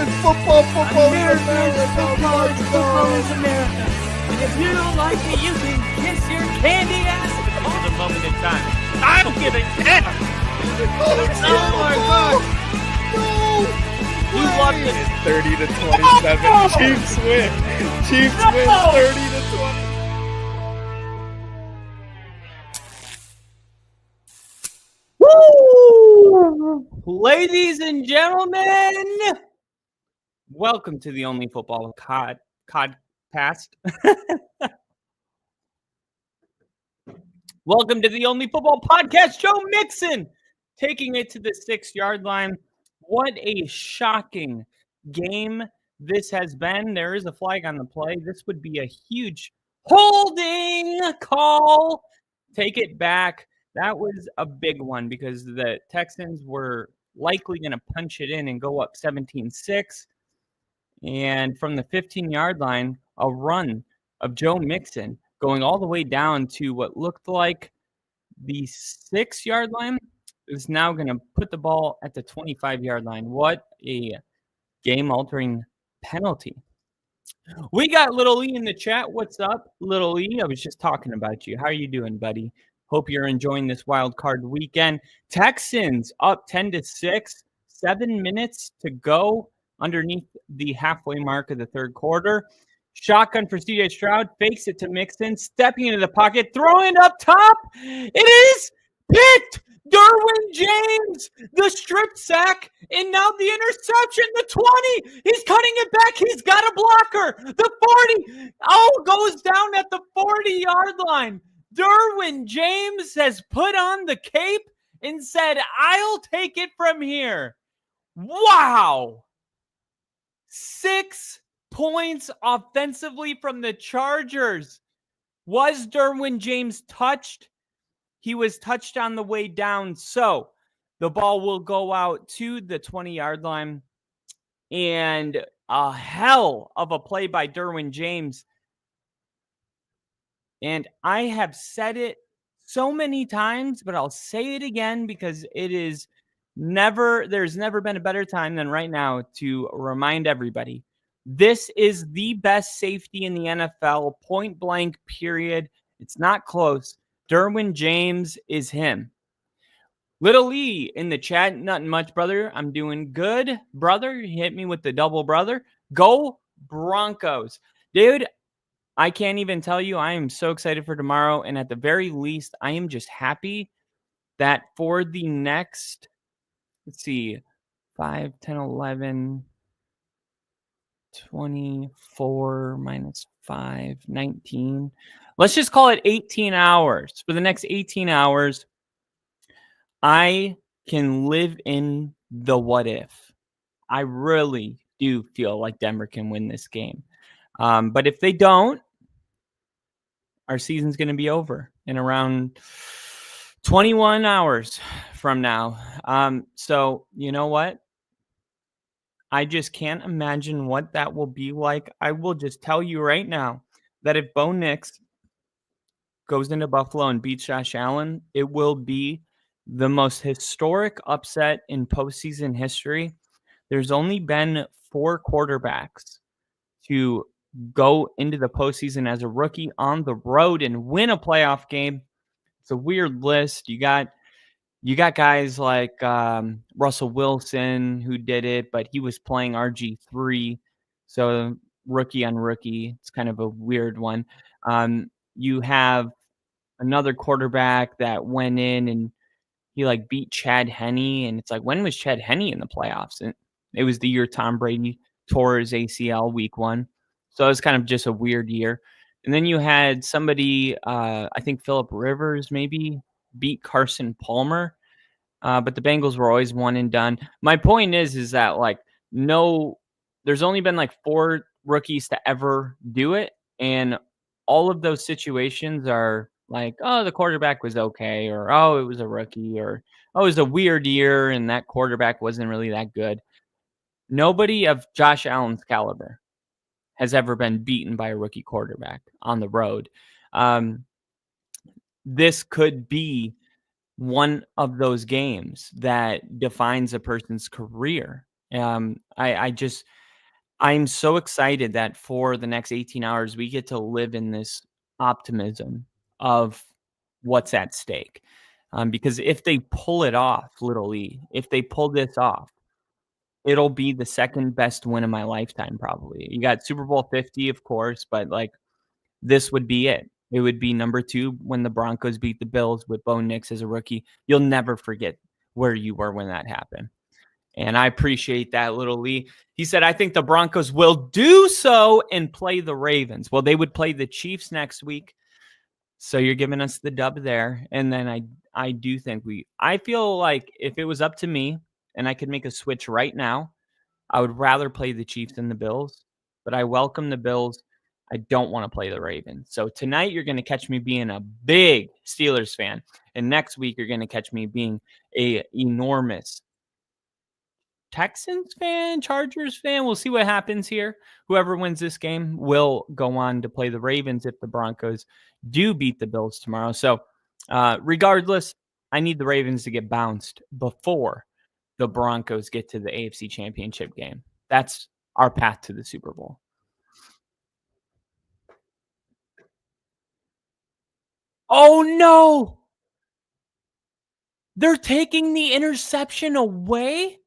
Football is America's America. football Let's is go. football is America. And if you don't like it, you can kiss your candy ass. For the moment in time. I don't give a damn. Oh my God. You love it. It's 30 to 27. Chiefs win. Chiefs win 30 to 20. Woo! Ladies and gentlemen, welcome to the Only Football Codcast. Welcome to the Only Football Podcast. Joe Mixon taking it to the 6-yard line. What a shocking game this has been. There is a flag on the play. This would be a huge holding call. Take it back. That was a big one because the Texans were likely going to punch it in and go up 17-6. And from the 15-yard line, a run of Joe Mixon going all the way down to what looked like the 6-yard line is now going to put the ball at the 25-yard line. What a game-altering penalty. We got Little E in the chat. What's up, Little E? I was just talking about you. How are you doing, buddy? Hope you're enjoying this wild card weekend. Texans up 10-6, 7 minutes to go underneath the halfway mark of the third quarter. Shotgun for CJ Stroud, fakes it to Mixon, stepping into the pocket, throwing up top. It is picked. Derwin James, the strip sack, and now the interception, the 20. He's cutting it back. He's got a blocker. The 40. Oh, goes down at the 40-yard line. Derwin James has put on the cape and said, I'll take it from here. Wow. 6 points offensively from the Chargers. Was Derwin James touched? He was touched on the way down, so the ball will go out to the 20-yard line. And a hell of a play by Derwin James. And I have said it so many times, but I'll say it again because there's never been a better time than right now to remind everybody. This is the best safety in the NFL, point blank, period. It's not close. Derwin James is him. Little E in the chat, nothing much, brother. I'm doing good, brother. You hit me with the double, brother. Go Broncos. Dude, I can't even tell you. I am so excited for tomorrow. And at the very least, I am just happy that for the next, 5, 10, 11, 24 minus 5, 19. Let's just call it 18 hours. For the next 18 hours, I can live in the what if. I really do feel like Denver can win this game. But if they don't, our season's going to be over in around 21 hours from now. So you know what? I just can't imagine what that will be like. I will just tell you right now that if Bo Nix goes into Buffalo and beats Josh Allen, it will be the most historic upset in postseason history. There's only been 4 quarterbacks to go into the postseason as a rookie on the road and win a playoff game. It's a weird list. You got guys like Russell Wilson who did it, but he was playing RG3, so rookie on rookie. It's kind of a weird one. You have another quarterback that went in and he beat Chad Henne, and it's like, when was Chad Henne in the playoffs? And it was the year Tom Brady tore his ACL week 1. So it was kind of just a weird year. And then you had somebody, I think Phillip Rivers maybe beat Carson Palmer. But the Bengals were always one and done. My point is that there's only been 4 rookies to ever do it. And all of those situations are the quarterback was okay, or, it was a rookie, or, it was a weird year and that quarterback wasn't really that good. Nobody of Josh Allen's caliber has ever been beaten by a rookie quarterback on the road. This could be one of those games that defines a person's career. I'm so excited that for the next 18 hours, we get to live in this optimism of what's at stake. Because if they pull it off, Little E, if they pull this off, it'll be the second best win of my lifetime, probably. You got Super Bowl 50, of course, but like this would be it. It would be number 2 when the Broncos beat the Bills with Bo Nix as a rookie. You'll never forget where you were when that happened. And I appreciate that, Little Lee. He said, I think the Broncos will do so and play the Ravens. Well, they would play the Chiefs next week. So you're giving us the dub there. And then I do think I feel like if it was up to me and I could make a switch right now, I would rather play the Chiefs than the Bills. But I welcome the Bills. I don't want to play the Ravens. So tonight you're going to catch me being a big Steelers fan. And next week you're going to catch me being a enormous Texans fan, Chargers fan. We'll see what happens here. Whoever wins this game will go on to play the Ravens if the Broncos do beat the Bills tomorrow. So regardless, I need the Ravens to get bounced before the Broncos get to the AFC Championship game. That's our path to the Super Bowl. Oh, no. They're taking the interception away?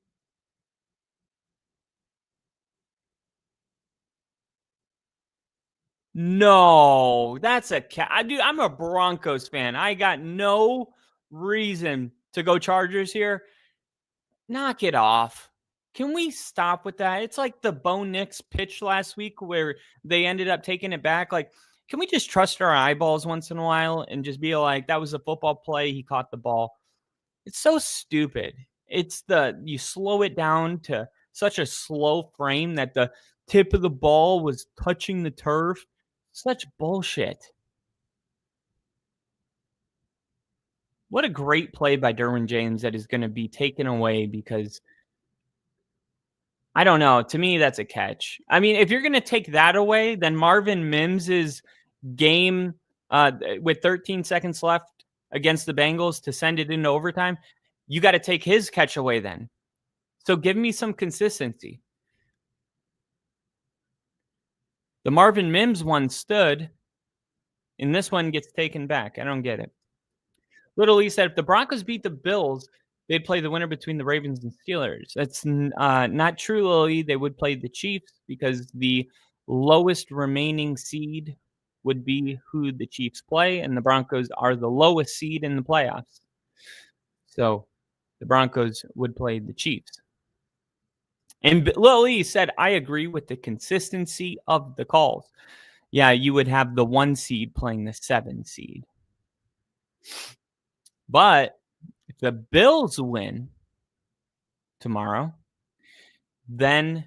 No, that's dude, I'm a Broncos fan. I got no reason to go Chargers here. Knock it off. Can we stop with that? It's like the Bo Nix pitch last week where they ended up taking it back. Like, can we just trust our eyeballs once in a while and just be like, that was a football play. He caught the ball. It's so stupid. You slow it down to such a slow frame that the tip of the ball was touching the turf. Such bullshit. What a great play by Derwin James that is going to be taken away because I don't know. To me, that's a catch. I mean, if you're going to take that away, then Marvin Mims's game with 13 seconds left against the Bengals to send it into overtime, you got to take his catch away then. So give me some consistency. The Marvin Mims one stood, and this one gets taken back. I don't get it. Little Lee said, if the Broncos beat the Bills, they'd play the winner between the Ravens and Steelers. That's not true, Little Lee. They would play the Chiefs because the lowest remaining seed would be who the Chiefs play, and the Broncos are the lowest seed in the playoffs. So the Broncos would play the Chiefs. And Little Lee said, I agree with the consistency of the calls. Yeah, you would have the 1 seed playing the 7 seed. But if the Bills win tomorrow, then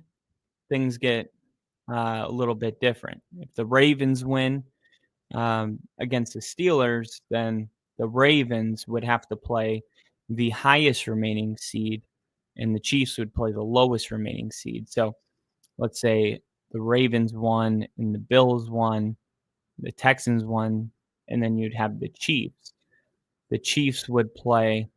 things get a little bit different. If the Ravens win against the Steelers, then the Ravens would have to play the highest remaining seed, and the Chiefs would play the lowest remaining seed. So let's say the Ravens won and the Bills won, the Texans won, and then you'd have the Chiefs. The Chiefs would play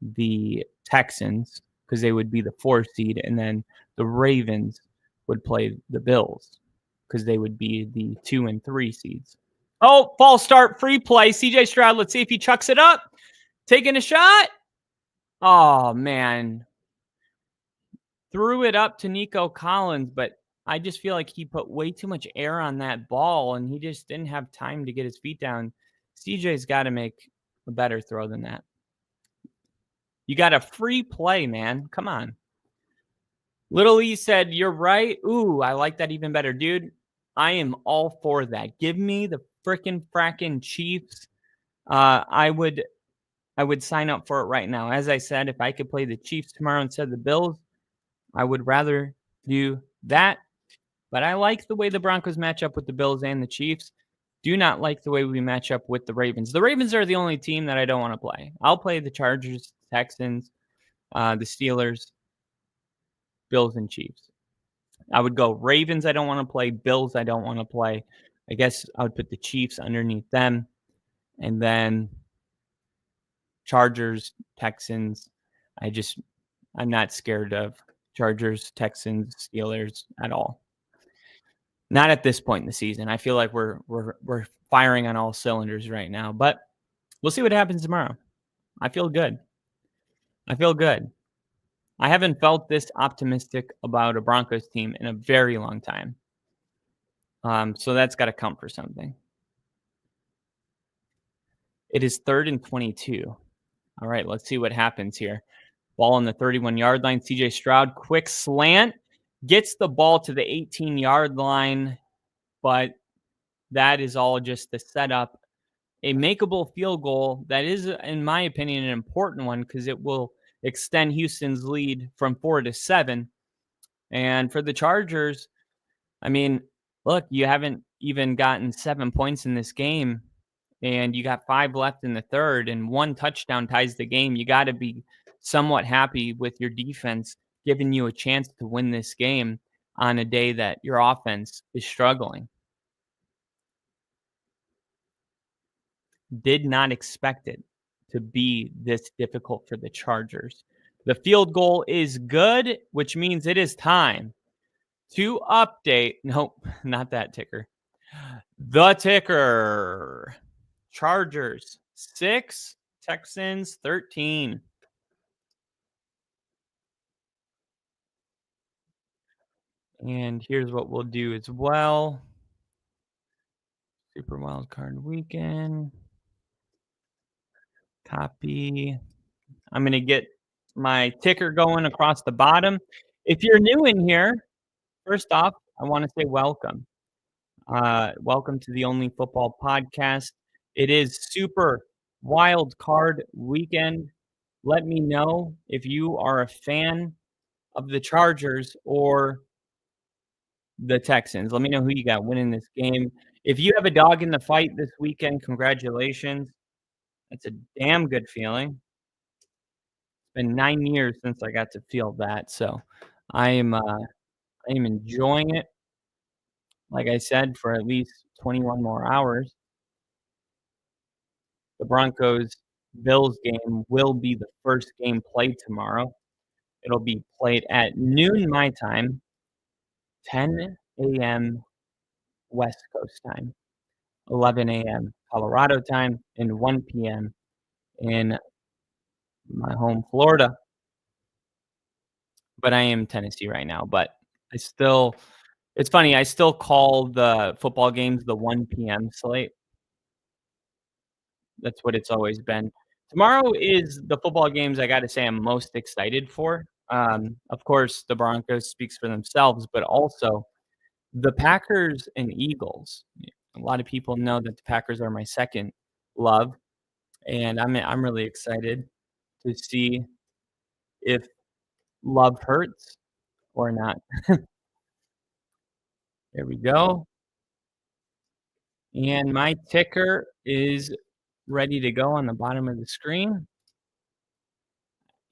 the Texans because they would be the 4 seed, and then the Ravens would play the Bills because they would be the 2 and 3 seeds. Oh, false start, free play. CJ Stroud, let's see if he chucks it up. Taking a shot. Oh, man. Threw it up to Nico Collins, but I just feel like he put way too much air on that ball, and he just didn't have time to get his feet down. CJ's got to make a better throw than that. You got a free play, man. Come on. Little E said, you're right. Ooh, I like that even better. Dude, I am all for that. Give me the fracking Chiefs. I would sign up for it right now. As I said, if I could play the Chiefs tomorrow instead of the Bills, I would rather do that. But I like the way the Broncos match up with the Bills and the Chiefs. Do not like the way we match up with the Ravens. The Ravens are the only team that I don't want to play. I'll play the Chargers, Texans, the Steelers, Bills, and Chiefs. I would go Ravens, I don't want to play. Bills, I don't want to play. I guess I would put the Chiefs underneath them. And then Chargers, Texans. I'm not scared of Chargers, Texans, Steelers at all. Not at this point in the season. I feel like we're firing on all cylinders right now, but we'll see what happens tomorrow. I feel good. I haven't felt this optimistic about a Broncos team in a very long time. So that's got to count for something. It is 3rd and 22. All right, let's see what happens here. Ball on the 31-yard line. CJ Stroud, quick slant, gets the ball to the 18-yard line, but that is all just the setup. A makeable field goal that is, in my opinion, an important one because it will extend Houston's lead from 4 to 7. And for the Chargers, I mean, look, you haven't even gotten 7 points in this game, and you got 5 left in the third, and 1 touchdown ties the game. You got to be somewhat happy with your defense giving you a chance to win this game on a day that your offense is struggling. Did not expect it to be this difficult for the Chargers. The field goal is good, which means it is time to update. Nope, not that ticker. The ticker. Chargers 6, Texans 13. And here's what we'll do as well. Super Wildcard weekend. Copy. I'm going to get my ticker going across the bottom. If you're new in here, first off, I want to say welcome. Welcome to the Only Football Podcast. It is Super Wildcard weekend. Let me know if you are a fan of the Chargers or the Texans. Let me know who you got winning this game. If you have a dog in the fight this weekend, congratulations. That's a damn good feeling. It's been 9 years since I got to feel that, so I am enjoying it. Like I said, for at least 21 more hours. The Broncos-Bills game will be the first game played tomorrow. It'll be played at noon my time, 10 a.m. West Coast time, 11 a.m. Colorado time, and 1 p.m. in my home Florida. But I am Tennessee right now. But it's funny, I still call the football games the 1 p.m. slate. That's what it's always been. Tomorrow is the football games I got to say I'm most excited for. Of course, the Broncos speaks for themselves, but also the Packers and Eagles. A lot of people know that the Packers are my second love, and I'm really excited to see if love hurts or not. There we go. And my ticker is ready to go on the bottom of the screen.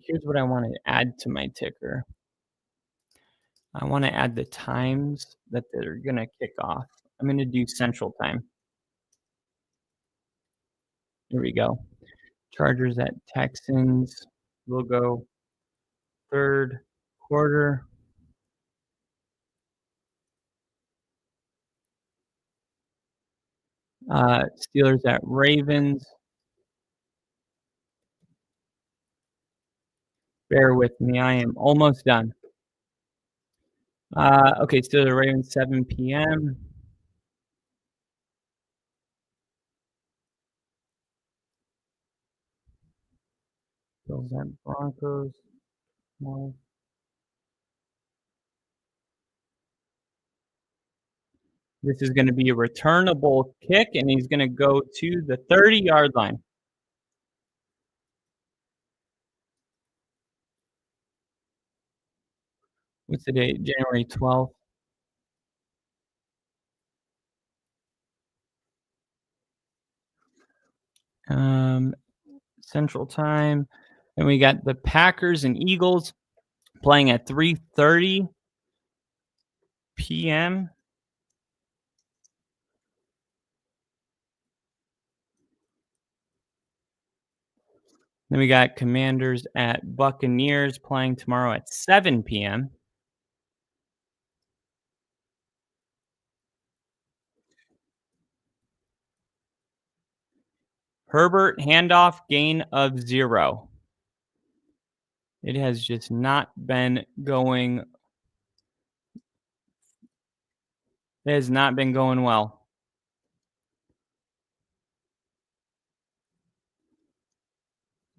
Here's what I want to add to my ticker. I want to add the times that they're going to kick off. I'm going to do Central Time. Here we go. Chargers at Texans. We'll go third quarter. Steelers at Ravens. Bear with me. I am almost done. Okay, Steelers at Ravens, 7 p.m. Bills at Broncos. More. This is going to be a returnable kick, and he's going to go to the 30-yard line. What's the date? January 12th. Central Time. And we got the Packers and Eagles playing at 3:30 p.m. Then we got Commanders at Buccaneers playing tomorrow at 7 p.m. Herbert, handoff, gain of 0. It has just not been going. It has not been going well.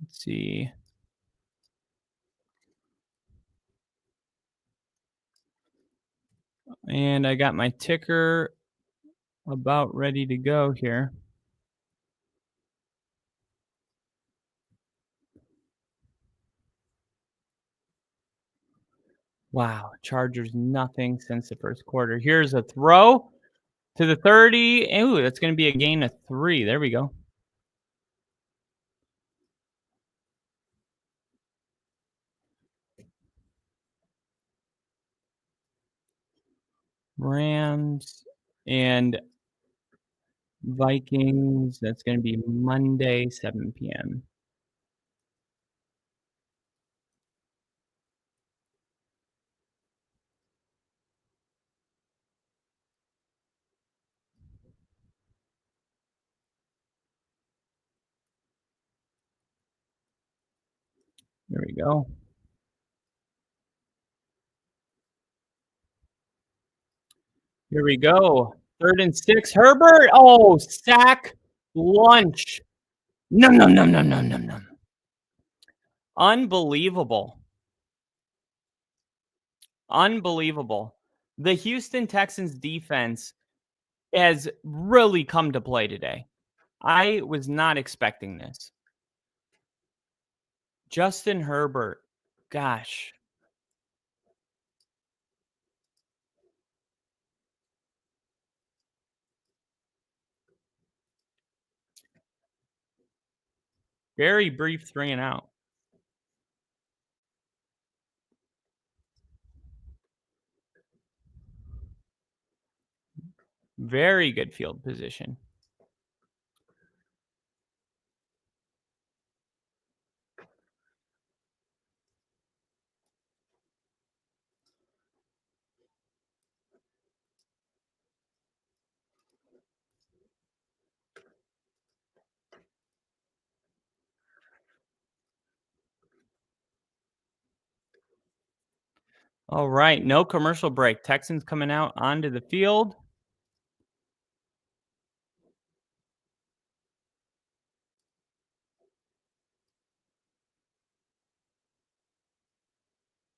Let's see. And I got my ticker about ready to go here. Wow, Chargers nothing since the first quarter. Here's a throw to the 30. Ooh, that's going to be a gain of 3. There we go. Rams and Vikings. That's going to be Monday, 7 p.m. There we go. Here we go. 3rd and 6. Herbert. Oh, sack lunch. Num, num, num, num, num, num, num. Unbelievable. Unbelievable. The Houston Texans defense has really come to play today. I was not expecting this. Justin Herbert. Gosh. Very brief 3 and out. Very good field position. All right, no commercial break. Texans coming out onto the field.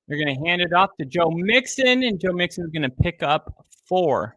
They're going to hand it off to Joe Mixon, and Joe Mixon is going to pick up 4.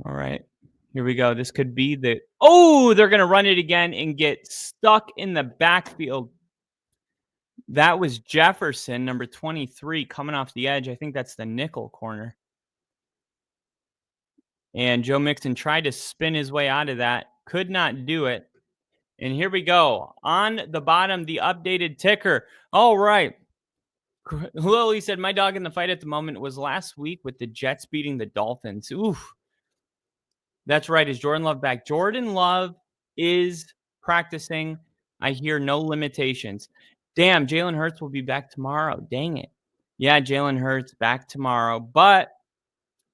All right, here we go. This could be the – oh, they're going to run it again and get stuck in the backfield. That was Jefferson, number 23, coming off the edge. I think that's the nickel corner. And Joe Mixon tried to spin his way out of that. Could not do it. And here we go. On the bottom, the updated ticker. All right. Lily said, my dog in the fight at the moment was last week with the Jets beating the Dolphins. Oof. That's right. Is Jordan Love back? Jordan Love is practicing. I hear no limitations. Damn, Jalen Hurts will be back tomorrow. Dang it. Yeah, Jalen Hurts back tomorrow. But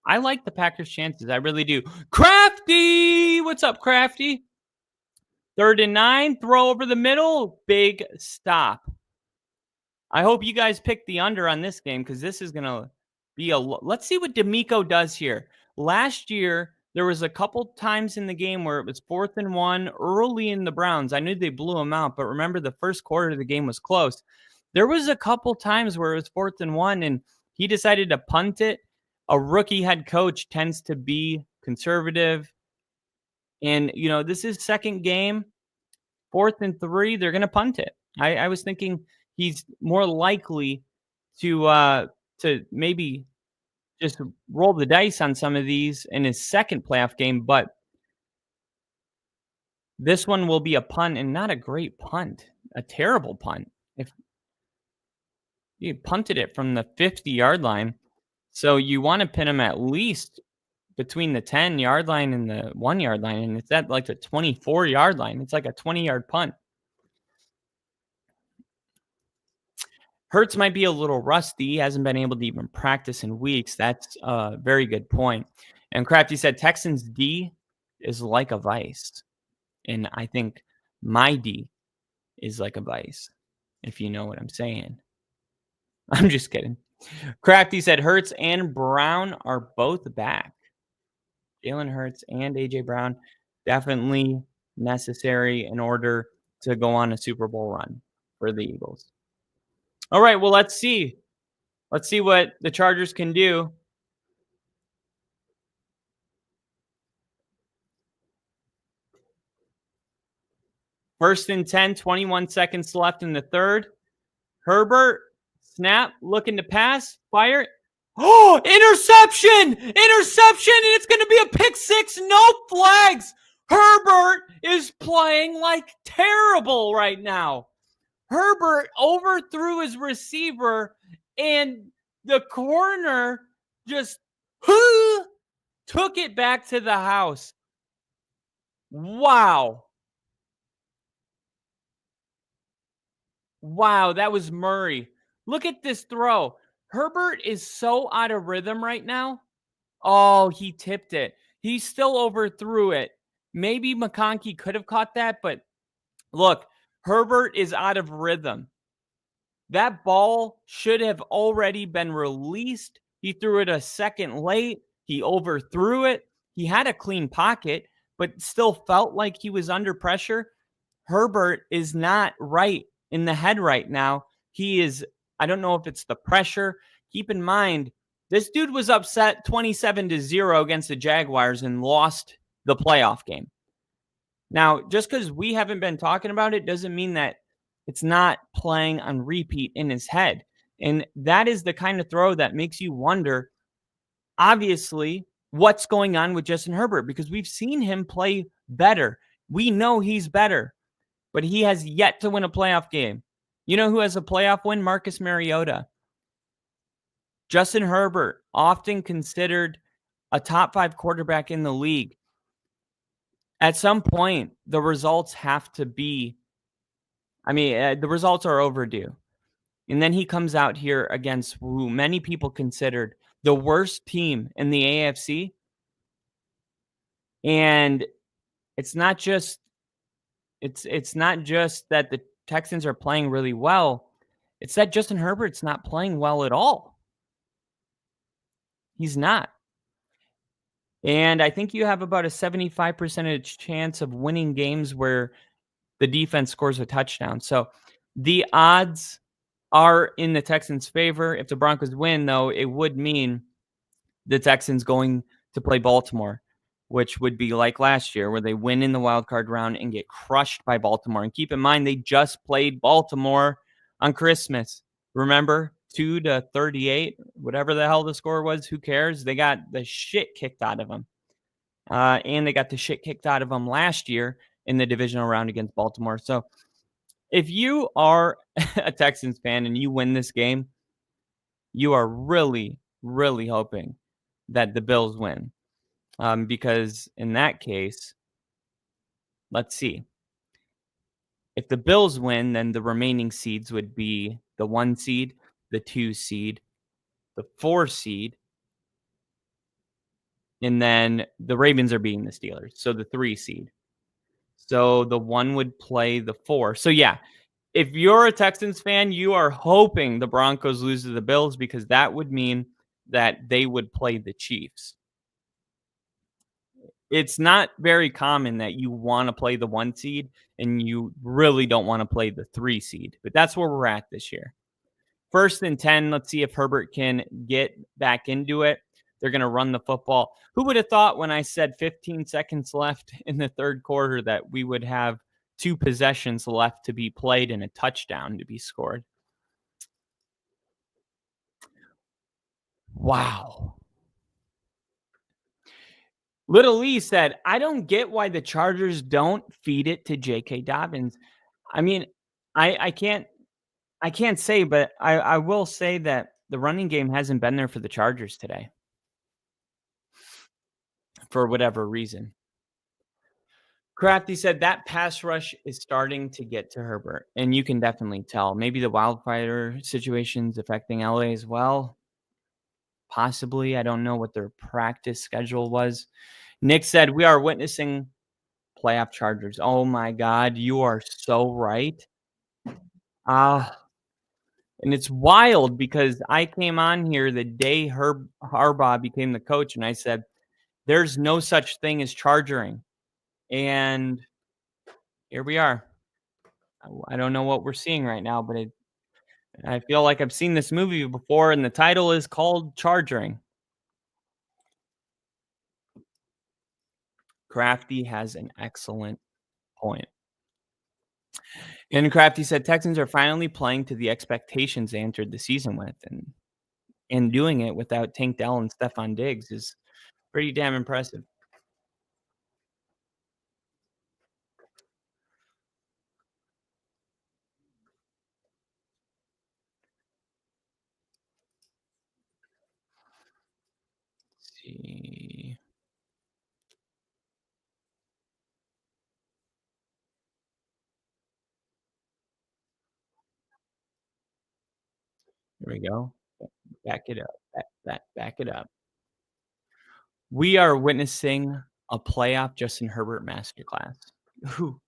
I like the Packers' chances. I really do. Crafty! What's up, Crafty? 3rd and 9. Throw over the middle. Big stop. I hope you guys pick the under on this game because this is going to be a... Let's see what D'Amico does here. Last year, there was a couple times in the game where it was 4th and 1 early in the Browns. I knew they blew them out, but remember the first quarter of the game was close. There was a couple times where it was 4th and 1, and he decided to punt it. A rookie head coach tends to be conservative. And, you know, this is second game, 4th and 3. They're going to punt it. I was thinking he's more likely to maybe just roll the dice on some of these in his second playoff game. But This one will be a punt, and not a great punt, a terrible punt. If you punted it from the 50-yard line, so you want to pin him at least between the 10-yard line and the 1-yard line, and it's at like the 24-yard line. It's like a 20-yard punt. Hurts might be a little rusty. He hasn't been able to even practice in weeks. That's a very good point. And Crafty said Texans D is like a vice. And I think my D is like a vice, if you know what I'm saying. I'm just kidding. Crafty said Hurts and Brown are both back. Jalen Hurts and A.J. Brown definitely necessary in order to go on a Super Bowl run for the Eagles. All right, well, let's see. Let's see what the Chargers can do. First and 10, 21 seconds left in the third. Herbert, snap, looking to pass, fire. Oh, interception! Interception, and it's going to be a pick six, no flags. Herbert is playing like terrible right now. Herbert overthrew his receiver, and the corner just took it back to the house. Wow. Wow, that was Murray. Look at this throw. Herbert is so out of rhythm right now. Oh, he tipped it. He still overthrew it. Maybe McConkey could have caught that, but look, Herbert is out of rhythm. That ball should have already been released. He threw it a second late. He overthrew it. He had a clean pocket, but still felt like he was under pressure. Herbert is not right in the head right now. He is, I don't know if it's the pressure. Keep in mind, this dude was upset 27-0 against the Jaguars and lost the playoff game. Now, just because we haven't been talking about it doesn't mean that it's not playing on repeat in his head. And that is the kind of throw that makes you wonder, obviously, what's going on with Justin Herbert, because we've seen him play better. We know he's better, but he has yet to win a playoff game. You know who has a playoff win? Marcus Mariota. Justin Herbert, often considered a top 5 quarterback in the league. At some point, the results have to be, the results are overdue. And then he comes out here against who many people considered the worst team in the AFC. And it's not just that the Texans are playing really well. It's that Justin Herbert's not playing well at all. He's not. And I think you have about a 75% chance of winning games where the defense scores a touchdown. So the odds are in the Texans' favor. If the Broncos win, though, it would mean the Texans going to play Baltimore, which would be like last year where they win in the wildcard round and get crushed by Baltimore. And keep in mind, they just played Baltimore on Christmas. Remember, 2-38, whatever the hell the score was, who cares? They got the shit kicked out of them. And they got the shit kicked out of them last year in the divisional round against Baltimore. So if you are a Texans fan and you win this game, you are really, really hoping that the Bills win. Because in that case, let's see. If the Bills win, then the remaining seeds would be the 1 seed, the 2 seed, the 4 seed, and then the Ravens are beating the Steelers, so the 3 seed. So the 1 would play the 4. So yeah, if you're a Texans fan, you are hoping the Broncos lose to the Bills because that would mean that they would play the Chiefs. It's not very common that you want to play the 1 seed and you really don't want to play the 3 seed, but that's where we're at this year. First and 10, let's see if Herbert can get back into it. They're going to run the football. Who would have thought when I said 15 seconds left in the third quarter that we would have 2 possessions left to be played and a touchdown to be scored? Wow. Little Lee said, I don't get why the Chargers don't feed it to J.K. Dobbins. I mean, I can't say, but I will say that the running game hasn't been there for the Chargers today for whatever reason. Crafty said that pass rush is starting to get to Herbert, and you can definitely tell. Maybe the wildfire situation's affecting LA as well. Possibly. I don't know what their practice schedule was. Nick said, we are witnessing playoff Chargers. Oh my God, you are so right. And it's wild because I came on here the day Harbaugh became the coach, and I said, there's no such thing as chargering. And here we are. I don't know what we're seeing right now, but I feel like I've seen this movie before, and the title is called Chargering. Crafty has an excellent point. And Crafty said Texans are finally playing to the expectations they entered the season with, and doing it without Tank Dell and Stephon Diggs is pretty damn impressive. Let's see. Here we go. Back it up. Back it up. We are witnessing a playoff Justin Herbert masterclass. Ooh.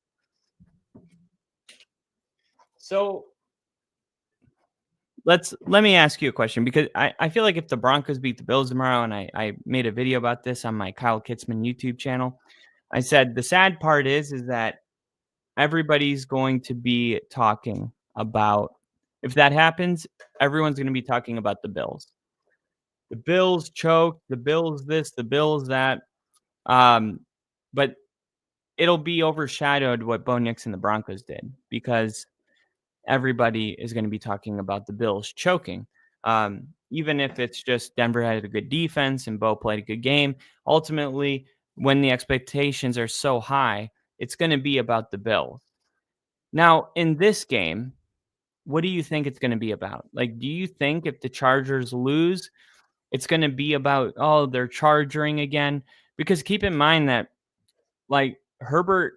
So let me ask you a question, because I feel like if the Broncos beat the Bills tomorrow, and I made a video about this on my Kyle Kitzman YouTube channel, I said the sad part is that everybody's going to be talking about, if that happens, everyone's going to be talking about the Bills. The Bills choked, the Bills this, the Bills that. But it'll be overshadowed what Bo Nix and the Broncos did, because everybody is going to be talking about the Bills choking. Even if it's just Denver had a good defense and Bo played a good game, ultimately, when the expectations are so high, it's going to be about the Bills. Now, in this game, what do you think it's going to be about? Like, do you think if the Chargers lose, it's going to be about, oh, they're charging again? Because keep in mind that, like, Herbert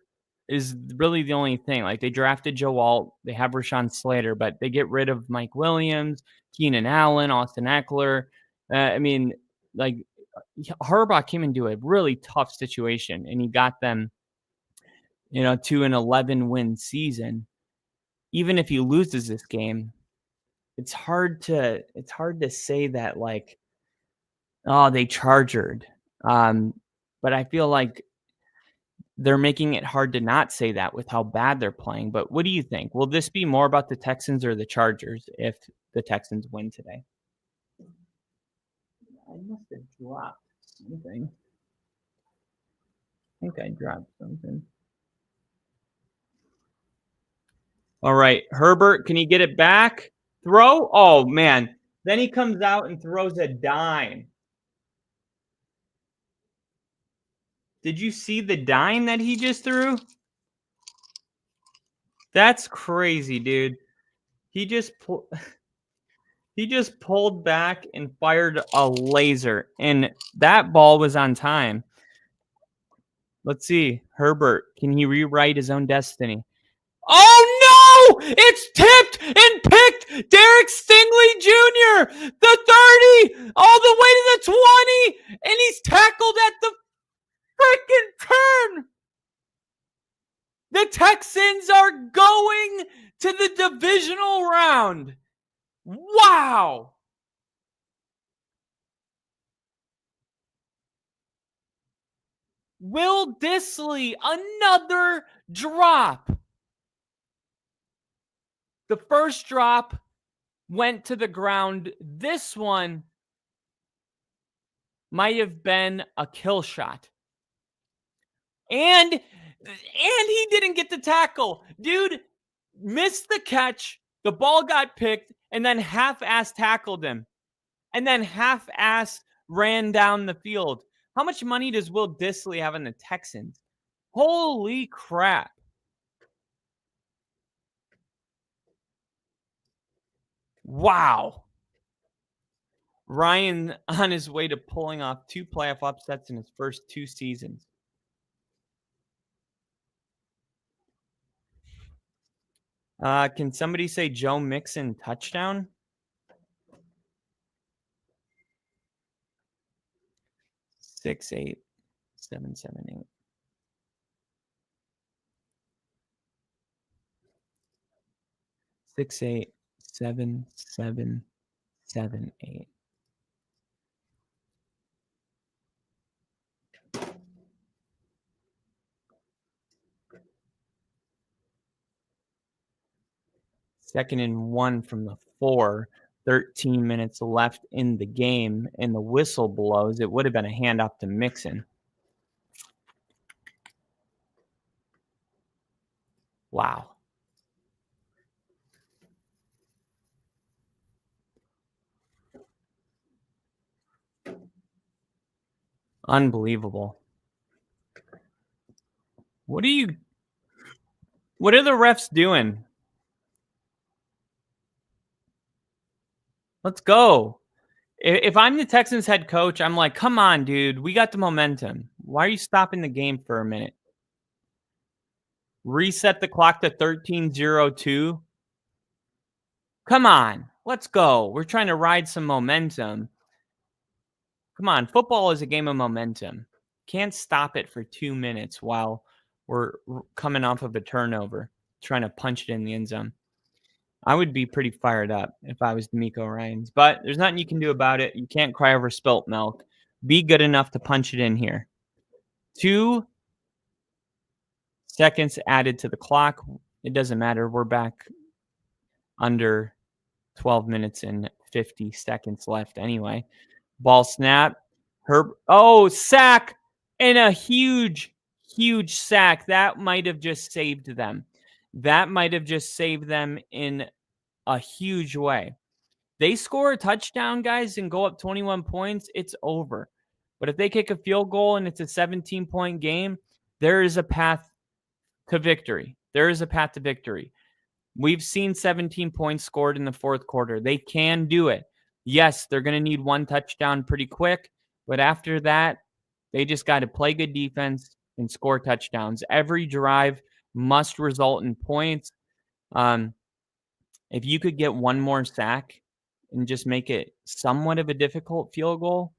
is really the only thing. Like, they drafted Joe Alt, they have Rashawn Slater, but they get rid of Mike Williams, Keenan Allen, Austin Eckler. I mean, like, Harbaugh came into a really tough situation, and he got them, to an 11-win season. Even if he loses this game, it's hard to say that, like, oh, they chargered. But I feel like they're making it hard to not say that with how bad they're playing. But what do you think? Will this be more about the Texans or the Chargers if the Texans win today? I must have dropped something. I think I dropped something. All right, Herbert, can he get it back? Throw? Oh, man. Then he comes out and throws a dime. Did you see the dime that he just threw? That's crazy, dude. He just pulled back and fired a laser, and that ball was on time. Let's see. Herbert, can he rewrite his own destiny? Oh, no! It's tipped and picked! Derek Stingley Jr., the 30, all the way to the 20, and he's tackled at the freaking turn! The Texans are going to the divisional round. Wow! Will Dissly, another drop. The first drop went to the ground. This one might have been a kill shot. And he didn't get the tackle. Dude missed the catch. The ball got picked, and then half-ass tackled him. And then half-ass ran down the field. How much money does Will Dissly have in the Texans? Holy crap. Wow. Ryan on his way to pulling off 2 playoff upsets in his first 2 seasons. Can somebody say Joe Mixon touchdown? 6-8, 7-7-8. 6-8, 7-7-7-8. Second and 1 from the 4. 13 minutes left in the game, and the whistle blows. It would have been a handoff to Mixon. Wow. Unbelievable. What are the refs doing? Let's go. If I'm the Texans head coach, I'm like, come on, dude. We got the momentum. Why are you stopping the game for a minute? Reset the clock to 13:02. Come on. Let's go. We're trying to ride some momentum. Come on. Football is a game of momentum. Can't stop it for 2 minutes while we're coming off of a turnover, trying to punch it in the end zone. I would be pretty fired up if I was D'Amico Ryans, but there's nothing you can do about it. You can't cry over spilt milk. Be good enough to punch it in here. 2 seconds added to the clock. It doesn't matter. We're back under 12 minutes and 50 seconds left anyway. Ball snap. Sack, and a huge, huge sack. That might have just saved them. That might have just saved them in a huge way. They score a touchdown, guys, and go up 21 points, it's over. But if they kick a field goal and it's a 17-point game, there is a path to victory. There is a path to victory. We've seen 17 points scored in the fourth quarter. They can do it. Yes, they're going to need 1 touchdown pretty quick, but after that, they just got to play good defense and score touchdowns. Every drive must result in points. If you could get 1 more sack and just make it somewhat of a difficult field goal,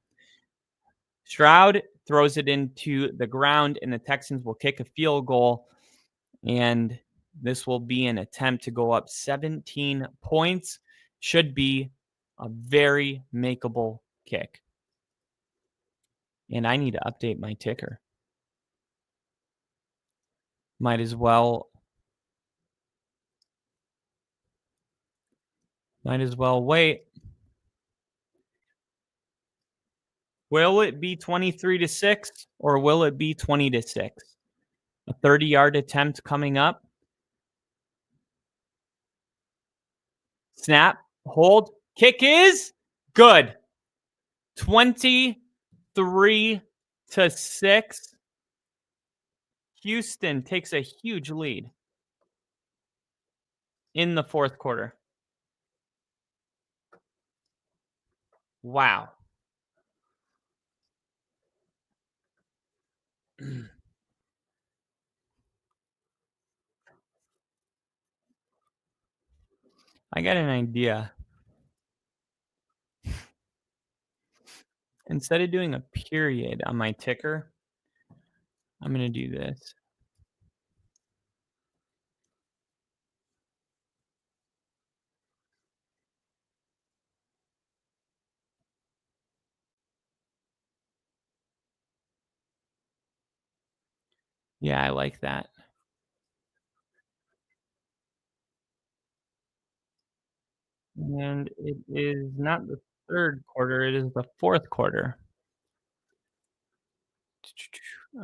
Stroud throws it into the ground, and the Texans will kick a field goal, and this will be an attempt to go up 17 points. Should be a very makeable kick. And I need to update my ticker. Might as well wait. Will it be 23-6 or will it be 20-6? A 30-yard attempt coming up. Snap, hold, kick is good. 23-6. Houston takes a huge lead in the fourth quarter. Wow. I got an idea. Instead of doing a period on my ticker, I'm going to do this. Yeah, I like that. And it is not the third quarter, it is the fourth quarter.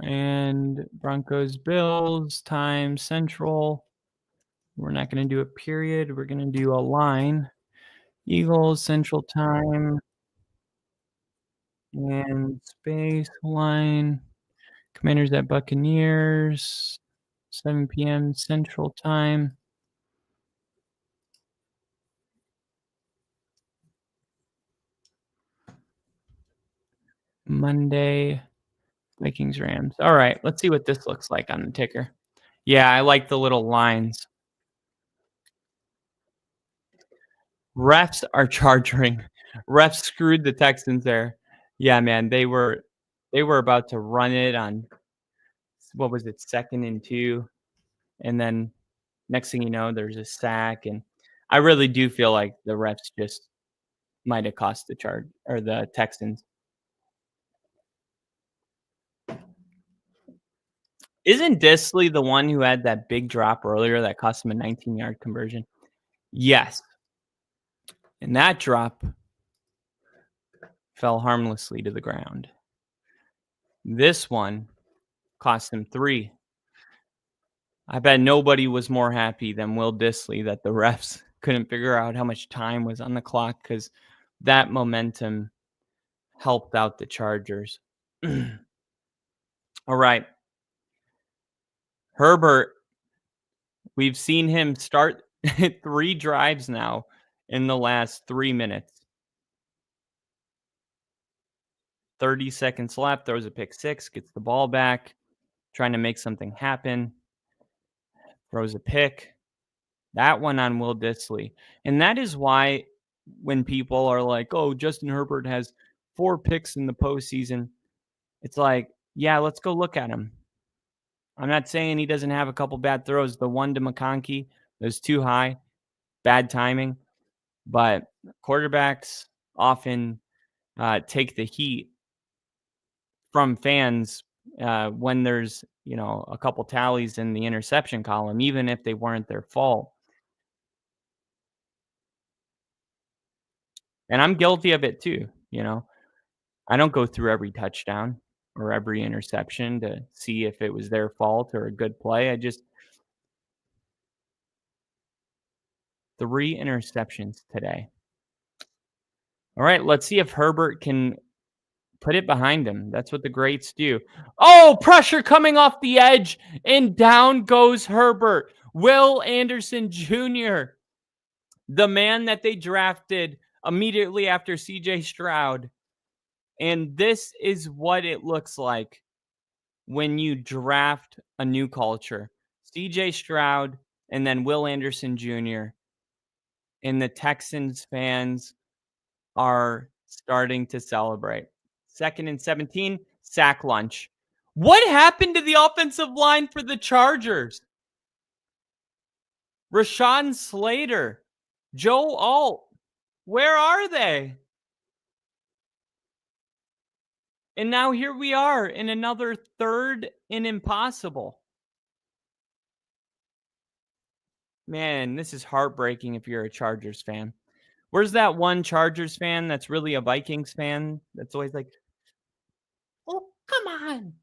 And Broncos, Bills, time Central. We're not going to do a period. We're going to do a line. Eagles, Central time. And space line. Commanders at Buccaneers. 7 p.m. Central Time. Monday. Vikings Rams. All right, let's see what this looks like on the ticker. Yeah, I like the little lines. Refs are charging. Refs screwed the Texans there. Yeah, man, they were about to run it on, what was it, 2nd and 2, and then next thing you know, there's a sack, and I really do feel like the refs just might have cost the Texans. Isn't Disley the one who had that big drop earlier that cost him a 19-yard conversion? Yes. And that drop fell harmlessly to the ground. This one cost him 3. I bet nobody was more happy than Will Disley that the refs couldn't figure out how much time was on the clock, because that momentum helped out the Chargers. All right. Herbert, we've seen him start 3 drives now in the last 3 minutes. 30 seconds left, throws a pick 6, gets the ball back, trying to make something happen, throws a pick. That one on Will Disley. And that is why when people are like, oh, Justin Herbert has 4 picks in the postseason, it's like, yeah, let's go look at him. I'm not saying he doesn't have a couple bad throws. The one to McConkey was too high, bad timing. But quarterbacks often take the heat from fans when there's, a couple tallies in the interception column, even if they weren't their fault. And I'm guilty of it too. I don't go through every touchdown or every interception to see if it was their fault or a good play. 3 interceptions today. All right, let's see if Herbert can put it behind him. That's what the greats do. Oh, pressure coming off the edge, and down goes Herbert. Will Anderson Jr., the man that they drafted immediately after CJ Stroud. And this is what it looks like when you draft a new culture. CJ Stroud and then Will Anderson Jr. And the Texans fans are starting to celebrate. 2nd and 17, sack lunch. What happened to the offensive line for the Chargers? Rashawn Slater, Joe Alt, where are they? And now here we are in another 3rd and impossible. Man, this is heartbreaking if you're a Chargers fan. Where's that one Chargers fan that's really a Vikings fan? That's always like, oh, come on.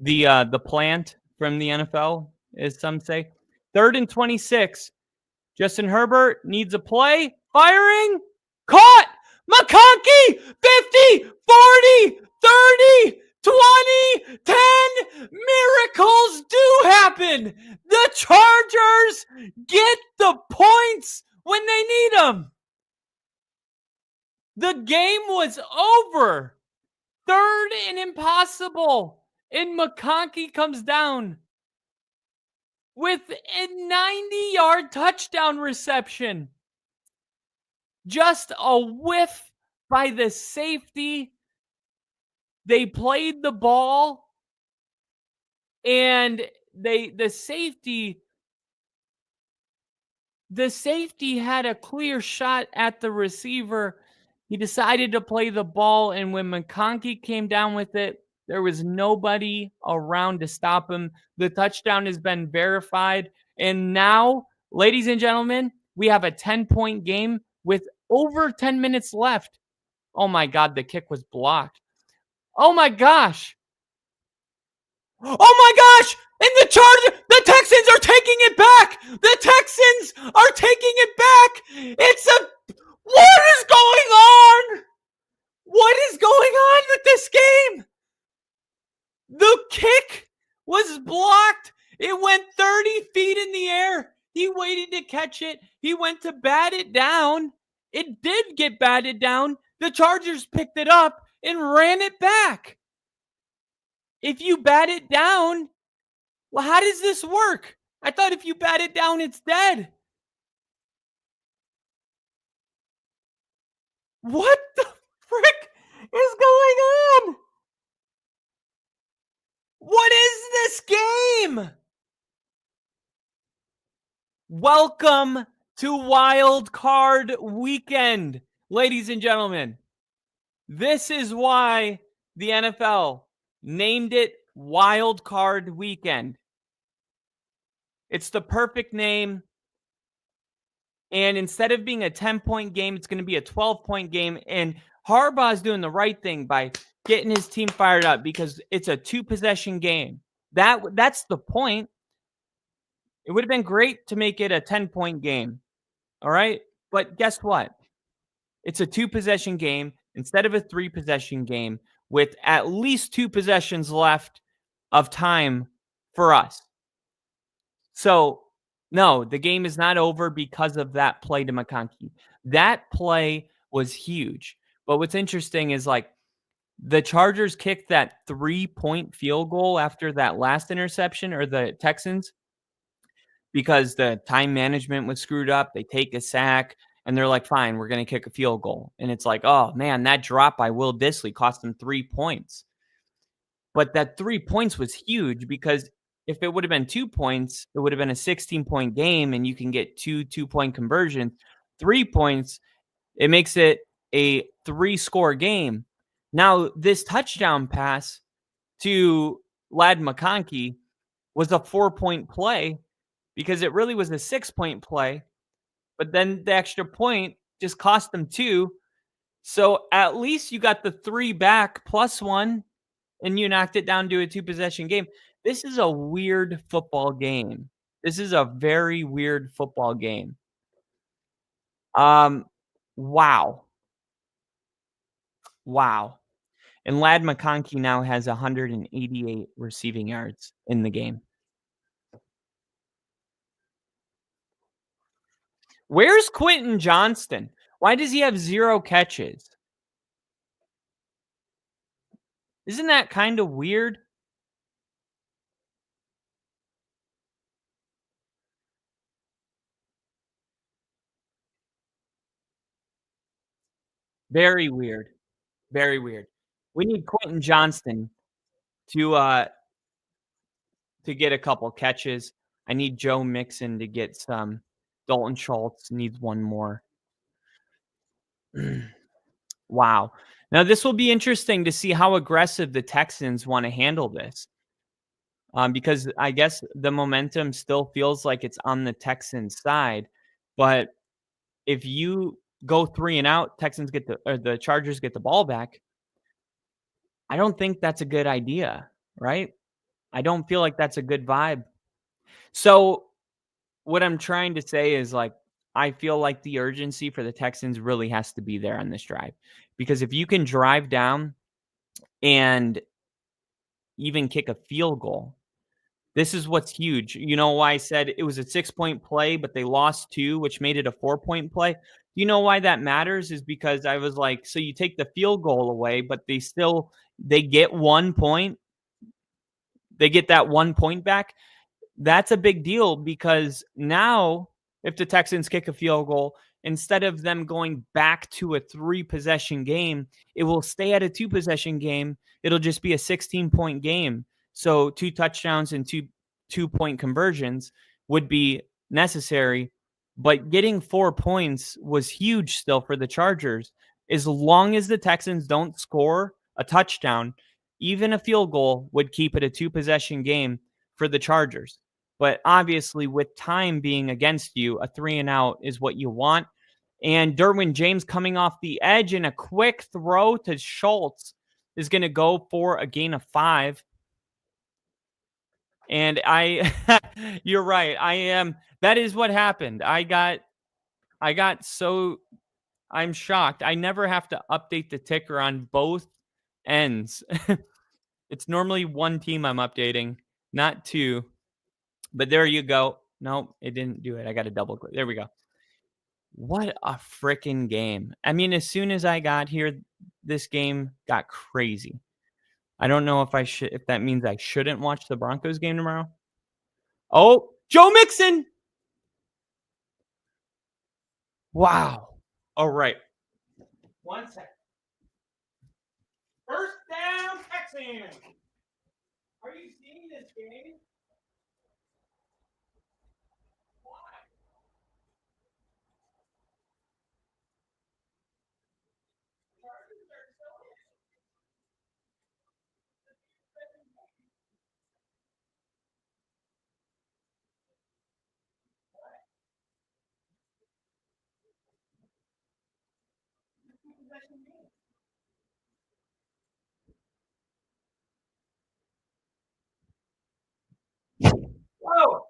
The plant from the NFL, as some say. 3rd and 26. Justin Herbert needs a play. Firing. Caught. McConkey. 50, 40, 30, 20, 10. Miracles do happen. The Chargers get the points when they need them. The game was over. 3rd and impossible. And McConkey comes down with a 90-yard touchdown reception. Just a whiff by the safety. They played the ball, and the safety had a clear shot at the receiver. He decided to play the ball, and when McConkey came down with it, there was nobody around to stop him. The touchdown has been verified. And now, ladies and gentlemen, we have a 10-point game with over 10 minutes left. Oh my God, the kick was blocked. Oh my gosh. Oh my gosh. And the Texans are taking it back. The Texans are taking it back. What is going was blocked. It went 30 feet in the air. He waited to catch it. He went to bat it down. It did get batted down. The Chargers picked it up and ran it back. If you bat it down, well, how does this work? I thought if you bat it down, it's dead. What the frick is going on? What is this game? Welcome to Wildcard Weekend, ladies and gentlemen. This is why the NFL named it Wildcard Weekend. It's the perfect name. And instead of being a 10-point game, it's going to be a 12-point game. And Harbaugh is doing the right thing by getting his team fired up because it's a 2-possession game. That's the point. It would have been great to make it a 10-point game. All right? But guess what? It's a 2-possession game instead of a 3-possession game with at least 2 possessions left of time for us. So, no, the game is not over because of that play to McConkey. That play was huge. But what's interesting is like the Chargers kicked that 3-point field goal after that last interception, or the Texans, because the time management was screwed up. They take a sack and they're like, fine, we're going to kick a field goal. And it's like, oh man, that drop by Will Dissly cost them 3 points. But that 3 points was huge because if it would have been 2 points, it would have been a 16-point game and you can get 2-point conversions. 3 points, it makes it a 3-score game. Now, this touchdown pass to Ladd McConkey was a 4-point play because it really was a 6-point play. But then the extra point just cost them 2. So at least you got the 3 back plus 1 and you knocked it down to a 2-possession game. This is a weird football game. This is a very weird football game. Wow. And Ladd McConkey now has 188 receiving yards in the game. Where's Quentin Johnston? Why does he have 0 catches? Isn't that kind of weird? Very weird. Very weird. We need Quentin Johnston to get a couple catches. I need Joe Mixon to get some. Dalton Schultz needs 1 more. Wow. Now, this will be interesting to see how aggressive the Texans want to handle this. Because I guess the momentum still feels like it's on the Texans side. But if you go 3 and out, the Chargers get the ball back. I don't think that's a good idea, right? I don't feel like that's a good vibe. So what I'm trying to say is like, I feel like the urgency for the Texans really has to be there on this drive. Because if you can drive down and even kick a field goal, this is what's huge. You know why I said it was a 6-point play, but they lost 2, which made it a 4-point play? You know why that matters is because I was like, so you take the field goal away, but they get 1 point. They get that 1 point back. That's a big deal because now if the Texans kick a field goal, instead of them going back to a 3-possession game, it will stay at a 2-possession game. It'll just be a 16-point game. So 2 touchdowns and 2-point conversions would be necessary. But getting 4 points was huge still for the Chargers. As long as the Texans don't score a touchdown, even a field goal would keep it a 2-possession game for the Chargers. But obviously, with time being against you, a 3 and out is what you want. And Derwin James coming off the edge and a quick throw to Schultz is going to go for a gain of 5. And you're right. That is what happened. I'm shocked. I never have to update the ticker on both ends. It's normally one team I'm updating. Not 2. But there you go. Nope, it didn't do it. I got to double click. There we go. What a freaking game. I mean, as soon as I got here, this game got crazy. I don't know if that means I shouldn't watch the Broncos game tomorrow. Oh, Joe Mixon. Wow. All right. 1 second. First down, Texans. Are you seeing this game? Whoa.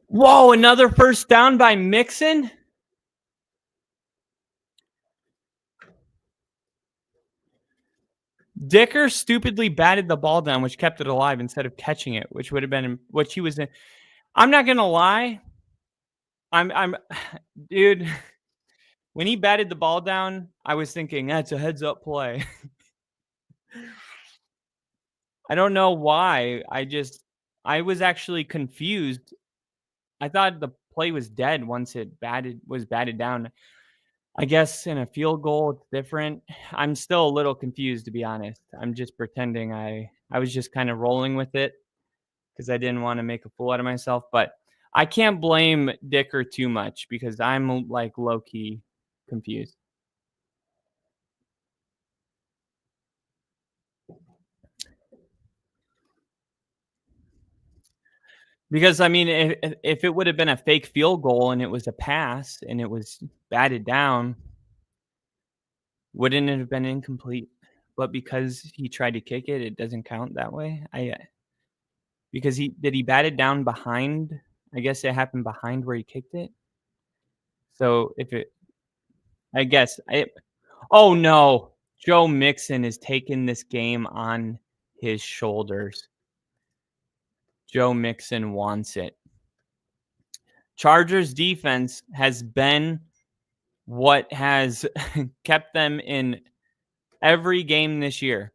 Whoa, another first down by Mixon? Dicker stupidly batted the ball down, which kept it alive instead of catching it, which would have been what he was in. I'm not gonna lie. I'm dude. When he batted the ball down, I was thinking that's a heads up play. I don't know why. I was actually confused. I thought the play was dead once it was batted down. I guess in a field goal it's different. I'm still a little confused, to be honest. I'm just pretending I was just kind of rolling with it because I didn't want to make a fool out of myself. But I can't blame Dicker too much because I'm like low key confused. Because I mean, if it would have been a fake field goal and it was a pass and it was batted down, wouldn't it have been incomplete? But because he tried to kick it, it doesn't count that way. Because he bat it down behind. I guess it happened behind where he kicked it. So oh no, Joe Mixon is taking this game on his shoulders. Joe Mixon wants it. Chargers defense has been what has kept them in every game this year,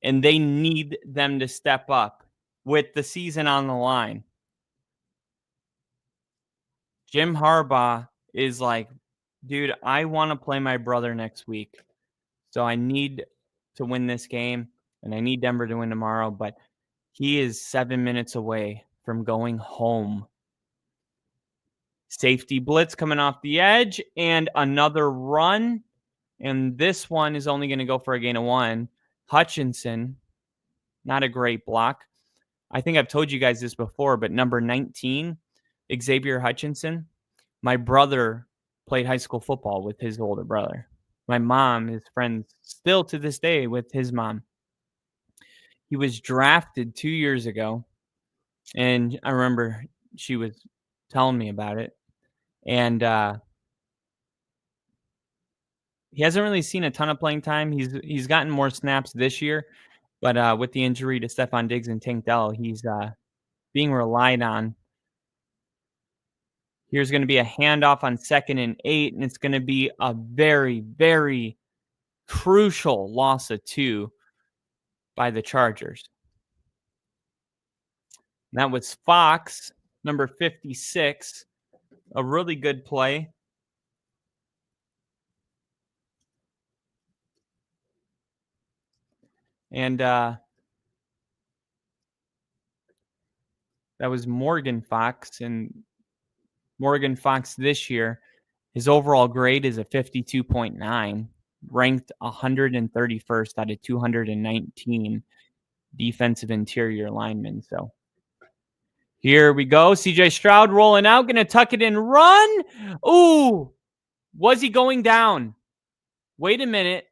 and they need them to step up with the season on the line. Jim Harbaugh is like, dude, I want to play my brother next week, so I need to win this game, and I need Denver to win tomorrow, but he is 7 minutes away from going home. Safety blitz coming off the edge and another run. And this one is only going to go for a gain of 1. Hutchinson, not a great block. I think I've told you guys this before, but number 19, Xavier Hutchinson, my brother played high school football with his older brother. My mom is friends still to this day with his mom. He was drafted 2 years ago, and I remember she was telling me about it. And he hasn't really seen a ton of playing time. He's gotten more snaps this year, but with the injury to Stephon Diggs and Tank Dell, he's being relied on. Here's going to be a handoff on 2nd and 8, and it's going to be a very, very crucial loss of 2 by the Chargers. And that was Fox, number 56, a really good play. And that was Morgan Fox. And Morgan Fox this year, his overall grade is a 52.9, ranked 131st out of 219 defensive interior linemen. So here we go. CJ Stroud rolling out, going to tuck it and run. Ooh, was he going down? Wait a minute.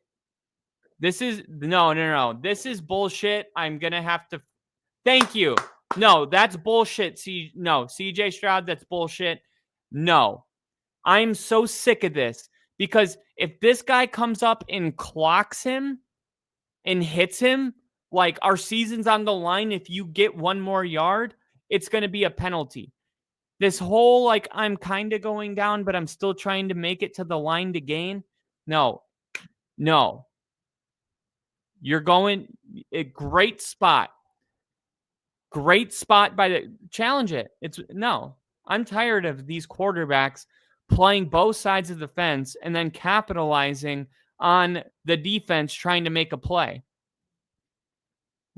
This is no. This is bullshit. I'm going to have to. Thank you. No, that's bullshit. CJ Stroud, that's bullshit. No. I'm so sick of this because if this guy comes up and clocks him and hits him, Like, our season's on the line. If you get one more yard, it's going to be a penalty. This whole, like, I'm kind of going down, but I'm still trying to make it to the line to gain. No. You're going a great spot. Great spot by the challenge it. I'm tired of these quarterbacks playing both sides of the fence and then capitalizing on the defense trying to make a play.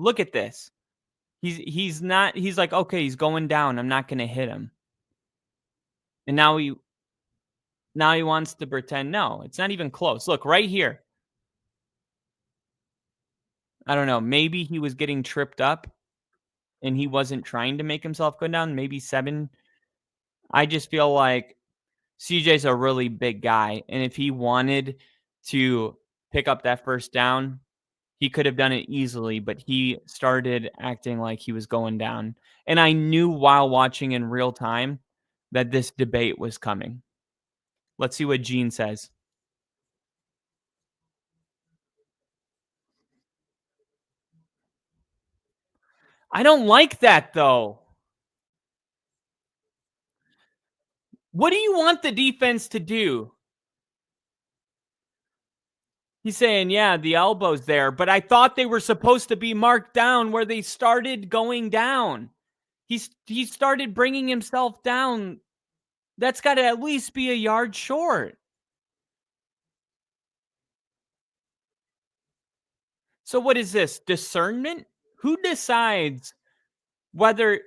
Look at this. He's like, okay, he's going down. I'm not going to hit him. And now he wants to pretend. No, it's not even close. Look right here. I don't know. Maybe he was getting tripped up and he wasn't trying to make himself go down. Maybe 7. I just feel like CJ's a really big guy. And if he wanted to pick up that first down, he could have done it easily, but he started acting like he was going down. And I knew while watching in real time that this debate was coming. Let's see what Gene says. I don't like that, though. What do you want the defense to do? He's saying, yeah, the elbow's there, but I thought they were supposed to be marked down where they started going down. He started bringing himself down. That's got to at least be a yard short. So what is this? Discernment? Who decides whether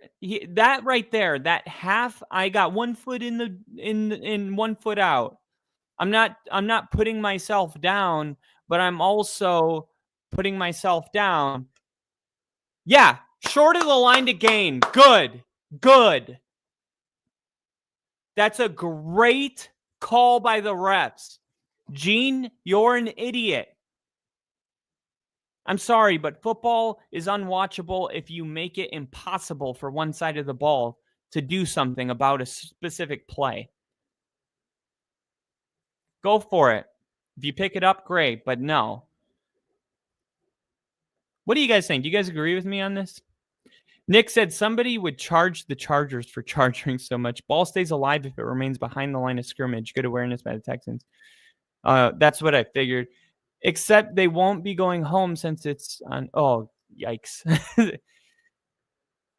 that right there, that half, I got 1 foot in 1 foot out. I'm not putting myself down, but I'm also putting myself down. Yeah, short of the line to gain. Good. That's a great call by the refs. Gene, you're an idiot. I'm sorry, but football is unwatchable if you make it impossible for one side of the ball to do something about a specific play. Go for it. If you pick it up, great, but no. What do you guys think? Do you guys agree with me on this? Nick said somebody would charge the Chargers for charging so much. Ball stays alive if it remains behind the line of scrimmage. Good awareness by the Texans. That's what I figured. Except they won't be going home since it's on. Oh, yikes.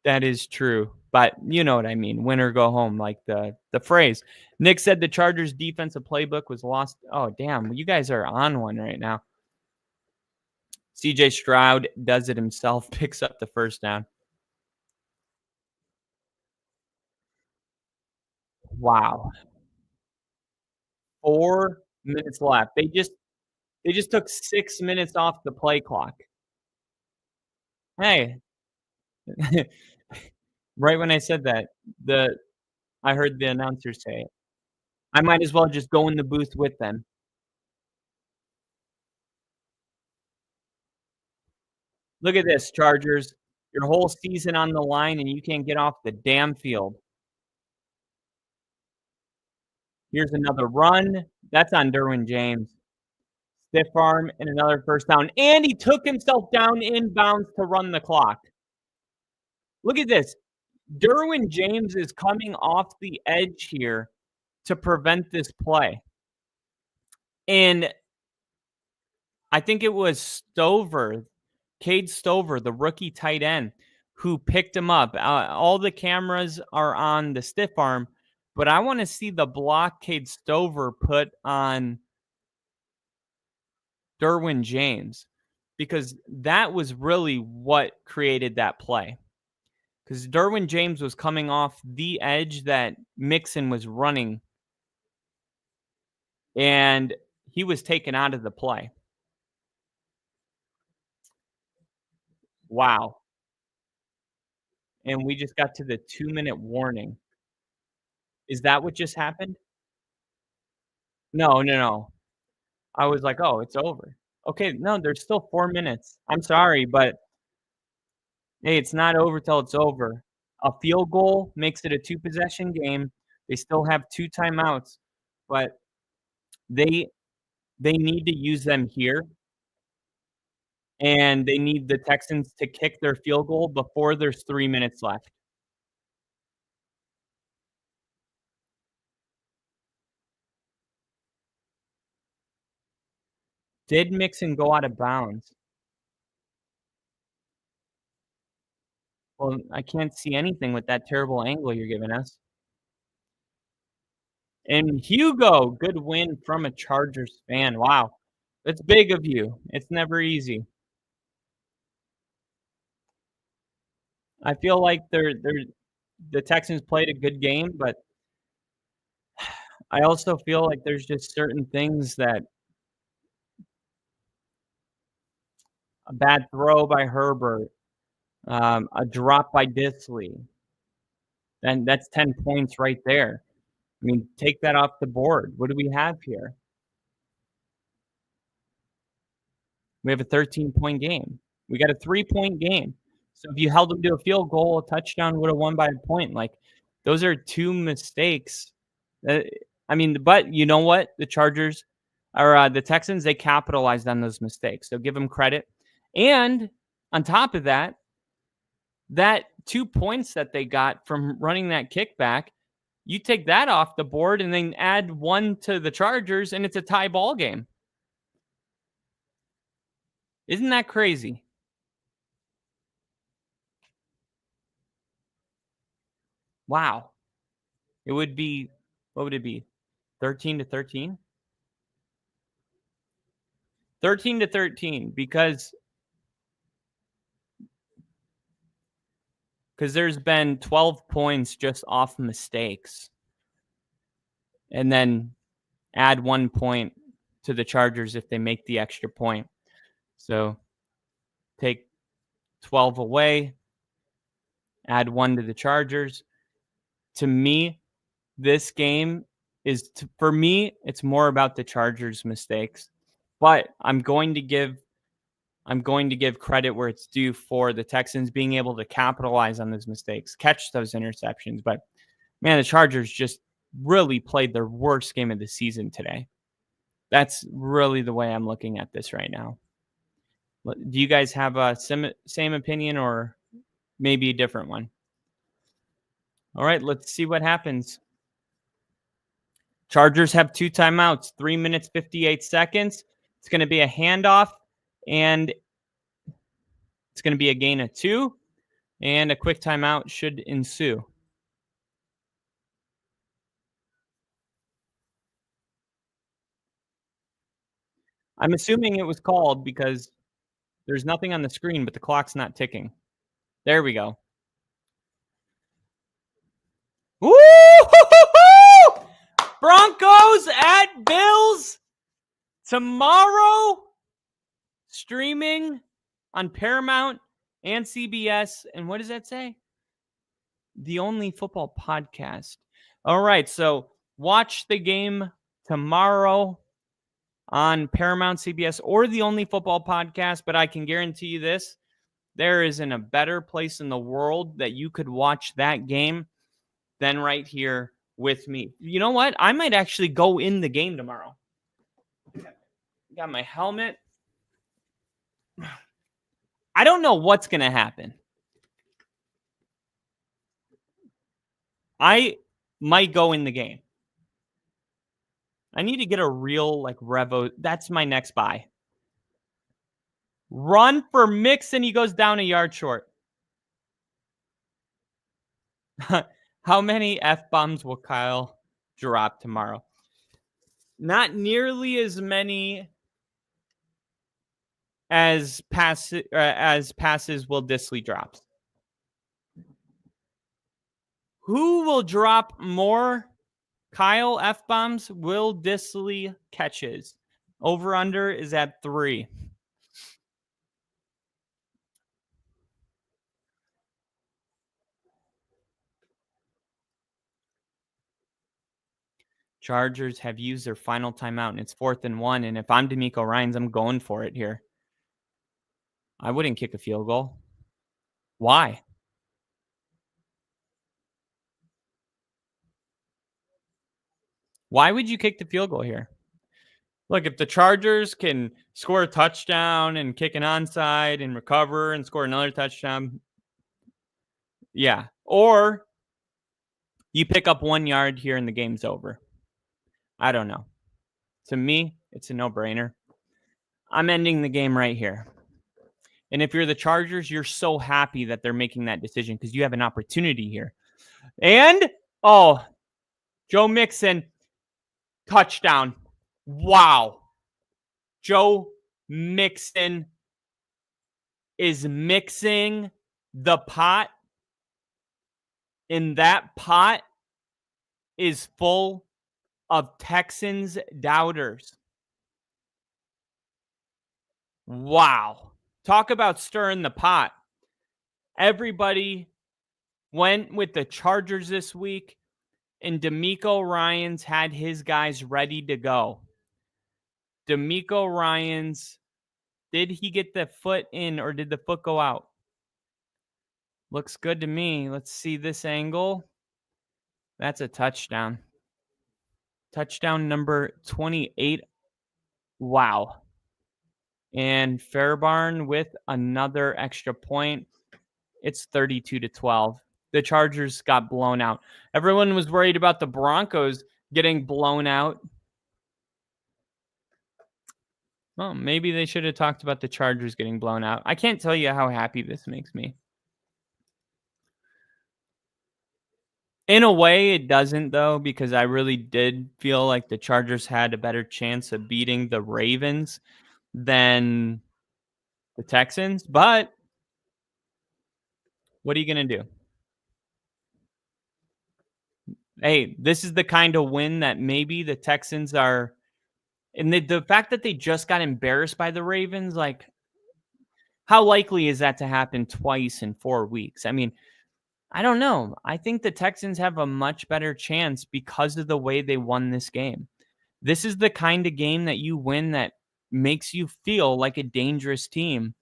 That is true. But you know what I mean. Win or go home, like the phrase. Nick said the Chargers defensive playbook was lost. Oh, damn. You guys are on one right now. CJ Stroud does it himself, picks up the first down. Wow. 4 minutes left. They just took 6 minutes off the play clock. Hey. Right when I said that, I heard the announcer say it. I might as well just go in the booth with them. Look at this, Chargers. Your whole season on the line, and you can't get off the damn field. Here's another run. That's on Derwin James. Stiff arm and another first down. And he took himself down inbounds to run the clock. Look at this. Derwin James is coming off the edge here to prevent this play. And I think it was Stover, Cade Stover, the rookie tight end, who picked him up. All the cameras are on the stiff arm, but I want to see the block Cade Stover put on Derwin James, because that was really what created that play. Because Derwin James was coming off the edge that Mixon was running, and he was taken out of the play. Wow. And we just got to the 2-minute warning. Is that what just happened? No. I was like, oh, it's over. Okay, no, there's still 4 minutes. I'm sorry, but hey, it's not over till it's over. A field goal makes it a 2-possession game. They still have 2 timeouts, but they need to use them here and they need the Texans to kick their field goal before there's 3 minutes left. Did Mixon go out of bounds? Well, I can't see anything with that terrible angle you're giving us. And Hugo, good win from a Chargers fan. Wow. That's big of you. It's never easy. I feel like the Texans played a good game, but I also feel like there's just certain things that a bad throw by Herbert, a drop by Disley, and that's 10 points right there. I mean, take that off the board. What do we have here? We have a 13-point game. We got a 3-point game. So if you held them to a field goal, a touchdown would have won by a point. Like, those are 2 mistakes. I mean, but you know what? The Chargers or the Texans, they capitalized on those mistakes. So give them credit. And on top of that, that 2 points that they got from running that kickback, you take that off the board and then add 1 to the Chargers, and it's a tie ball game. Isn't that crazy? Wow. It would be, what would it be? 13-13? 13-13 because there's been 12 points just off mistakes. And then add 1 point to the Chargers if they make the extra point. So take 12 away, add 1 to the Chargers. To me, this game is, for me, it's more about the Chargers' mistakes. But I'm going to give credit where it's due for the Texans being able to capitalize on those mistakes, catch those interceptions. But man, the Chargers just really played their worst game of the season today. That's really the way I'm looking at this right now. Do you guys have a same opinion or maybe a different one? All right, let's see what happens. Chargers have 2 timeouts, 3 minutes, 58 seconds. It's going to be a handoff, and it's going to be a gain of 2, and a quick timeout should ensue. I'm assuming it was called because there's nothing on the screen, but the clock's not ticking. There we go. Woo! Broncos at Bills tomorrow, streaming on Paramount and CBS. And what does that say? The only football podcast. All right, so watch the game tomorrow on Paramount, CBS, or the only football podcast. But I can guarantee you this: there isn't a better place in the world that you could watch that game than right here with me. You know what? I might actually go in the game tomorrow. Got my helmet. I don't know what's going to happen. I might go in the game. I need to get a real revo. That's my next buy. Run for Mixon. He goes down a yard short. How many F-bombs will Kyle drop tomorrow? Not nearly as many as passes will Disley drop. Who will drop more Kyle F-bombs? Will Disley catches? Over under is at 3. Chargers have used their final timeout, and it's 4th and 1. And if I'm D'Amico Ryans, I'm going for it here. I wouldn't kick a field goal. Why? Why would you kick the field goal here? Look, if the Chargers can score a touchdown and kick an onside and recover and score another touchdown, yeah. Or you pick up 1 yard here and the game's over. I don't know. To me, it's a no-brainer. I'm ending the game right here. And if you're the Chargers, you're so happy that they're making that decision because you have an opportunity here. And, Joe Mixon, touchdown. Wow. Joe Mixon is mixing the pot, and that pot is full of Texans doubters. Wow. Talk about stirring the pot. Everybody went with the Chargers this week, and DeMeco Ryans had his guys ready to go. DeMeco Ryans, did he get the foot in or did the foot go out? Looks good to me. Let's see this angle. That's a touchdown. Touchdown number 28. Wow. And Fairbarn with another extra point. It's 32-12. The Chargers got blown out. Everyone was worried about the Broncos getting blown out. Well, maybe they should have talked about the Chargers getting blown out. I can't tell you how happy this makes me. In a way, it doesn't, though, because I really did feel like the Chargers had a better chance of beating the Ravens than the Texans. But what are you going to do? Hey, this is the kind of win that maybe the Texans are. And the fact that they just got embarrassed by the Ravens, like, how likely is that to happen twice in 4 weeks? I mean, I don't know. I think the Texans have a much better chance because of the way they won this game. This is the kind of game that you win that makes you feel like a dangerous team.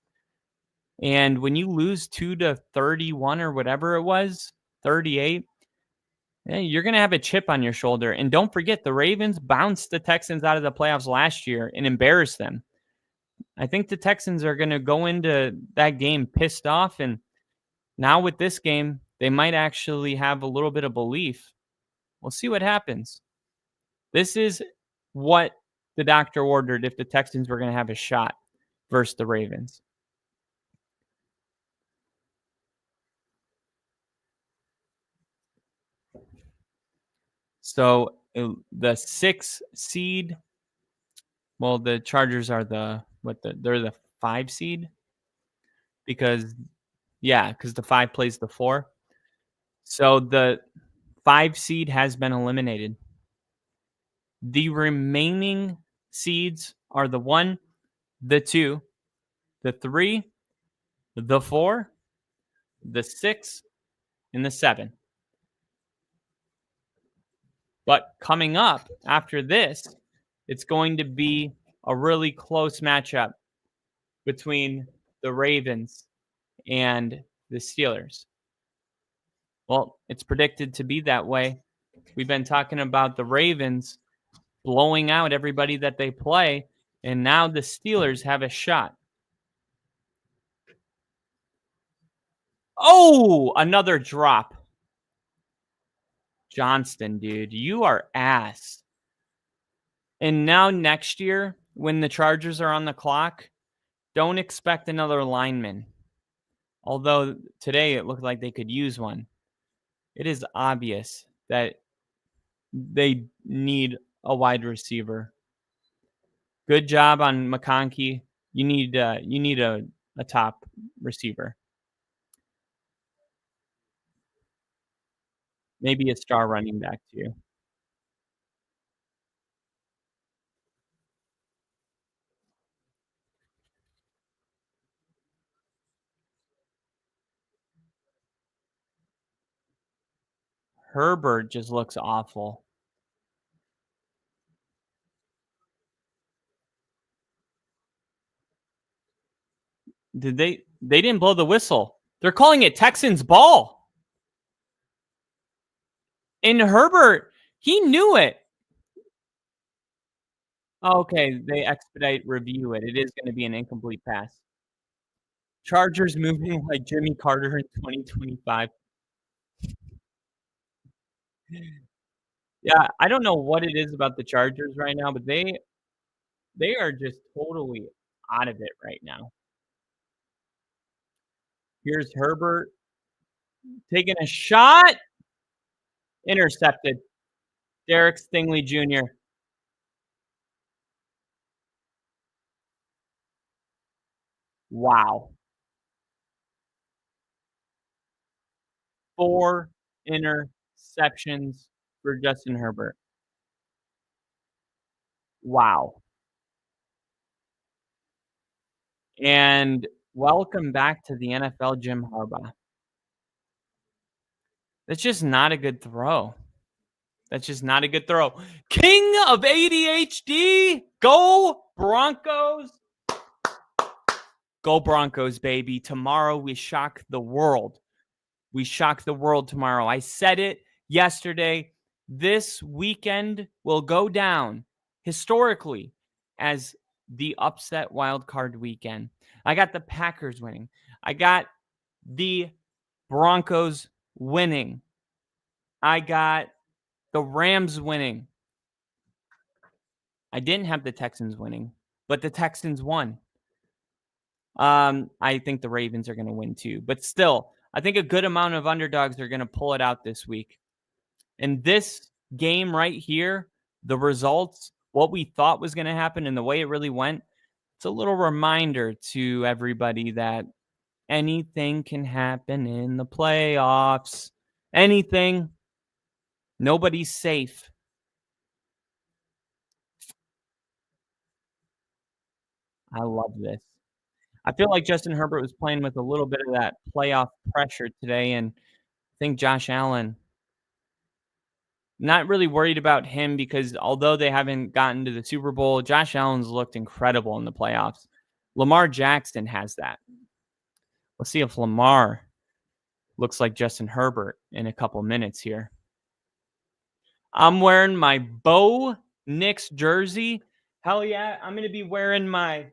And when you lose 2-31 or whatever it was, 38, you're going to have a chip on your shoulder. And don't forget, the Ravens bounced the Texans out of the playoffs last year and embarrassed them. I think the Texans are going to go into that game pissed off. And now with this game, they might actually have a little bit of belief. We'll see what happens. This is what the doctor ordered if the Texans were going to have a shot versus the Ravens. So the 6 seed, well, the Chargers are they're the 5 seed because the 5 plays the 4. So the 5 seed has been eliminated. The remaining seeds are the 1, the 2, the 3, the 4, the 6, and the 7. But coming up after this, it's going to be a really close matchup between the Ravens and the Steelers. Well, it's predicted to be that way. We've been talking about the Ravens blowing out everybody that they play, and now the Steelers have a shot. Oh, another drop. Johnston, dude, you are ass. And now next year, when the Chargers are on the clock, don't expect another lineman. Although today it looked like they could use one. It is obvious that they need a wide receiver. Good job on McConkey. You need a top receiver. Maybe a star running back too. Herbert just looks awful. They didn't blow the whistle. They're calling it Texans ball. And Herbert, he knew it. Okay, they expedite review it. It is gonna be an incomplete pass. Chargers moving like Jimmy Carter in 2025. Yeah, I don't know what it is about the Chargers right now, but they are just totally out of it right now. Here's Herbert taking a shot, intercepted. Derek Stingley Jr. Wow. 4 interceptions for Justin Herbert. Wow. And welcome back to the NFL, Jim Harbaugh. That's just not a good throw. That's just not a good throw. King of ADHD. Go Broncos. Go Broncos, baby. Tomorrow we shock the world. We shock the world tomorrow. I said it yesterday. This weekend will go down historically as the upset wild card weekend. I got the Packers winning. I got the Broncos winning. I got the Rams winning. I didn't have the Texans winning, but the Texans won. I think the Ravens are going to win too, but still, I think a good amount of underdogs are going to pull it out this week. And this game right here, the results, what we thought was going to happen and the way it really went, it's a little reminder to everybody that anything can happen in the playoffs. Anything. Nobody's safe. I love this. I feel like Justin Herbert was playing with a little bit of that playoff pressure today, and I think Josh Allen, not really worried about him because although they haven't gotten to the Super Bowl, Josh Allen's looked incredible in the playoffs. Lamar Jackson has that. Let's see if Lamar looks like Justin Herbert in a couple minutes here. I'm wearing my Bo Nix jersey. Hell yeah, I'm going to be wearing my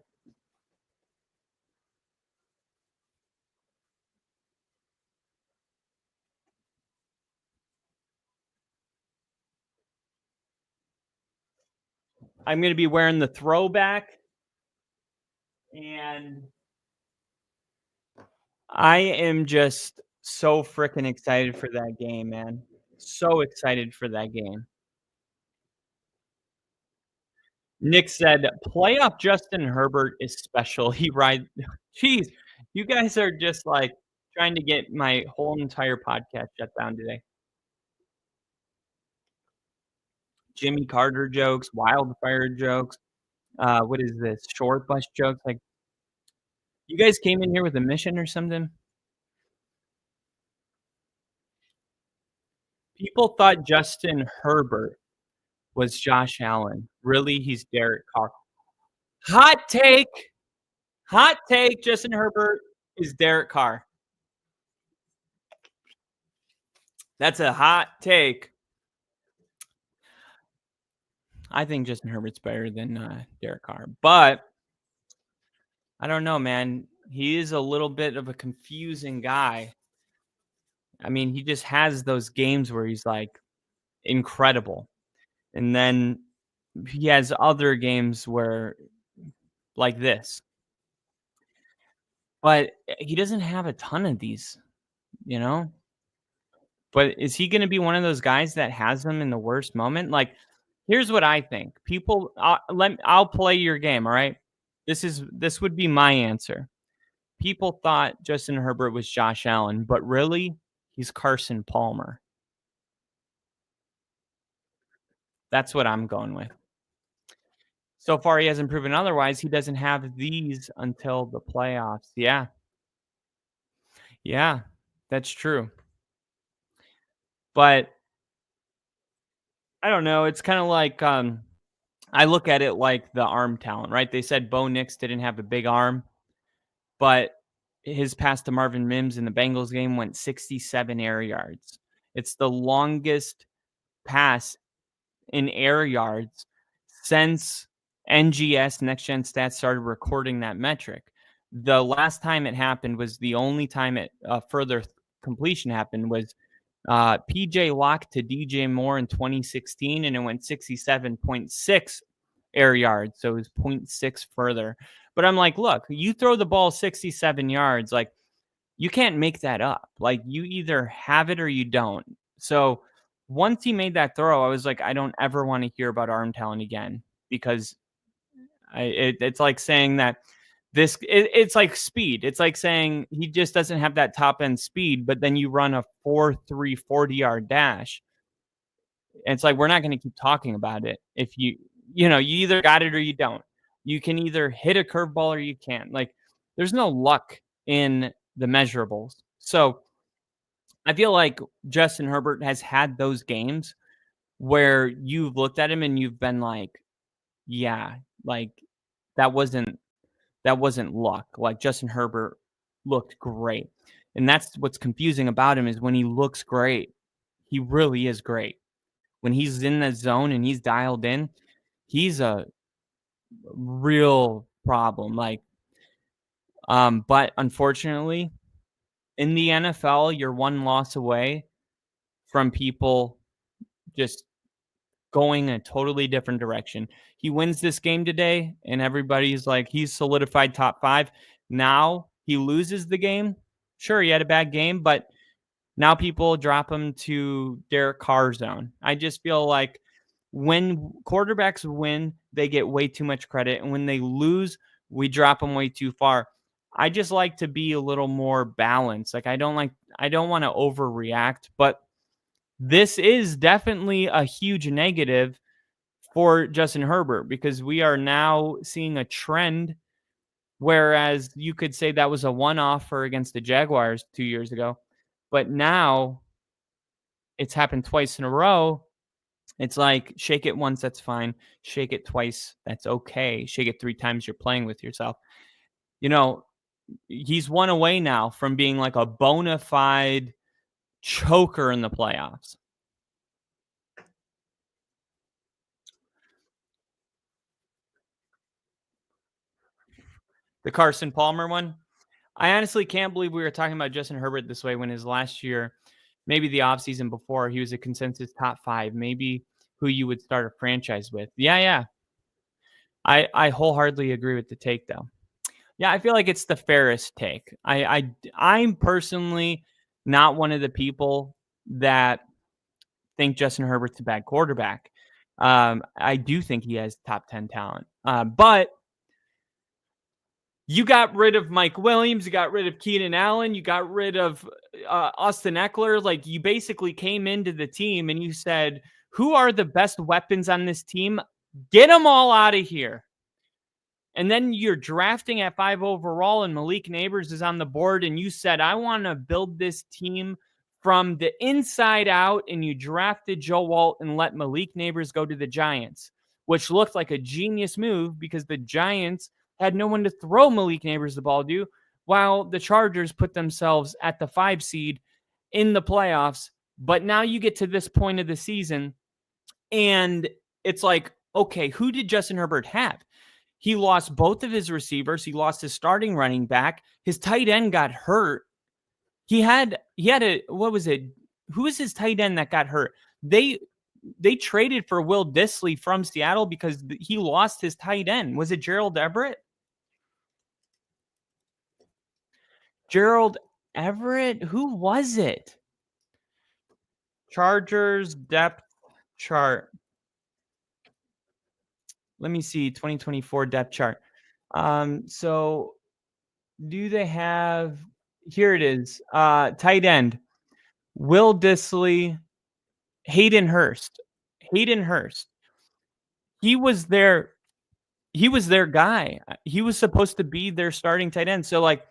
the throwback, and I am just so freaking excited for that game, man. So excited for that game. Nick said, "Playoff Justin Herbert is special. He rides." Jeez, you guys are just like trying to get my whole entire podcast shut down today. Jimmy Carter jokes, wildfire jokes. What is this? Short bus jokes. Like, you guys came in here with a mission or something? People thought Justin Herbert was Josh Allen. Really, he's Derek Carr. Hot take. Hot take. Justin Herbert is Derek Carr. That's a hot take. I think Justin Herbert's better than Derek Carr, but I don't know, man. He is a little bit of a confusing guy. I mean, he just has those games where he's like incredible, and then he has other games where like this. But he doesn't have a ton of these, you know? But is he going to be one of those guys that has them in the worst moment? Like, here's what I think. People, I'll play your game. All right. This would be my answer. People thought Justin Herbert was Josh Allen, but really, he's Carson Palmer. That's what I'm going with. So far, he hasn't proven otherwise. He doesn't have these until the playoffs. Yeah. Yeah, that's true. But I don't know. It's kind of like I look at it like the arm talent, right? They said Bo Nix didn't have a big arm, but his pass to Marvin Mims in the Bengals game went 67 air yards. It's the longest pass in air yards since NGS, Next Gen Stats, started recording that metric. The last time it happened was the only time it further completion happened was PJ Locke to DJ Moore in 2016, and it went 67.6 air yards. So it was 0.6 further. But I'm like, look, you throw the ball 67 yards, like you can't make that up. Like you either have it or you don't. So once he made that throw, I was like, I don't ever want to hear about arm talent again, because it's like saying that it's like speed. It's like saying he just doesn't have that top end speed, but then you run a 4.3 40-yard dash. And it's like, we're not going to keep talking about it. If you either got it or you don't. You can either hit a curveball or you can't. Like there's no luck in the measurables. So I feel like Justin Herbert has had those games where you've looked at him and you've been like, yeah, like that wasn't luck. Like Justin Herbert looked great. And that's what's confusing about him, is when he looks great, he really is great. When he's in the zone and he's dialed in, he's a real problem. Like, but unfortunately, in the NFL, you're one loss away from people just going a totally different direction. He wins this game today, and everybody's like, he's solidified top 5. Now he loses the game. Sure, he had a bad game, but now people drop him to Derek Carr zone. I just feel like when quarterbacks win, they get way too much credit, and when they lose, we drop them way too far. I just like to be a little more balanced. Like I don't want to overreact, but this is definitely a huge negative for Justin Herbert, because we are now seeing a trend, whereas you could say that was a one-off against the Jaguars 2 years ago, but now it's happened twice in a row. It's like, shake it once, that's fine. Shake it twice, that's okay. Shake it 3 times, you're playing with yourself. He's one away now from being like a bona fide choker in the playoffs. The Carson Palmer one. I honestly can't believe we were talking about Justin Herbert this way when his last year, maybe the offseason before, he was a consensus top 5, maybe who you would start a franchise with. Yeah. I wholeheartedly agree with the take, though. Yeah, I feel like it's the fairest take. I'm personally not one of the people that think Justin Herbert's a bad quarterback. I do think he has top 10 talent. But you got rid of Mike Williams, you got rid of Keenan Allen, you got rid of Austin Eckler. Like, you basically came into the team and you said, who are the best weapons on this team? Get them all out of here. And then you're drafting at 5 overall and Malik Neighbors is on the board, and you said, I want to build this team from the inside out, and you drafted Joe Walt and let Malik Neighbors go to the Giants, which looked like a genius move because the Giants had no one to throw Malik Neighbors the ball to, while the Chargers put themselves at the 5 seed in the playoffs. But now you get to this point of the season, and it's like, okay, who did Justin Herbert have? He lost both of his receivers. He lost his starting running back. His tight end got hurt. He had what was it? Who was his tight end that got hurt? They traded for Will Dissly from Seattle because he lost his tight end. Was it Gerald Everett? Gerald Everett? Who was it? Chargers depth chart. Let me see, 2024 depth chart. So do they have, here it is, tight end, Will Dissly, Hayden Hurst. He was their guy. He was supposed to be their starting tight end. So like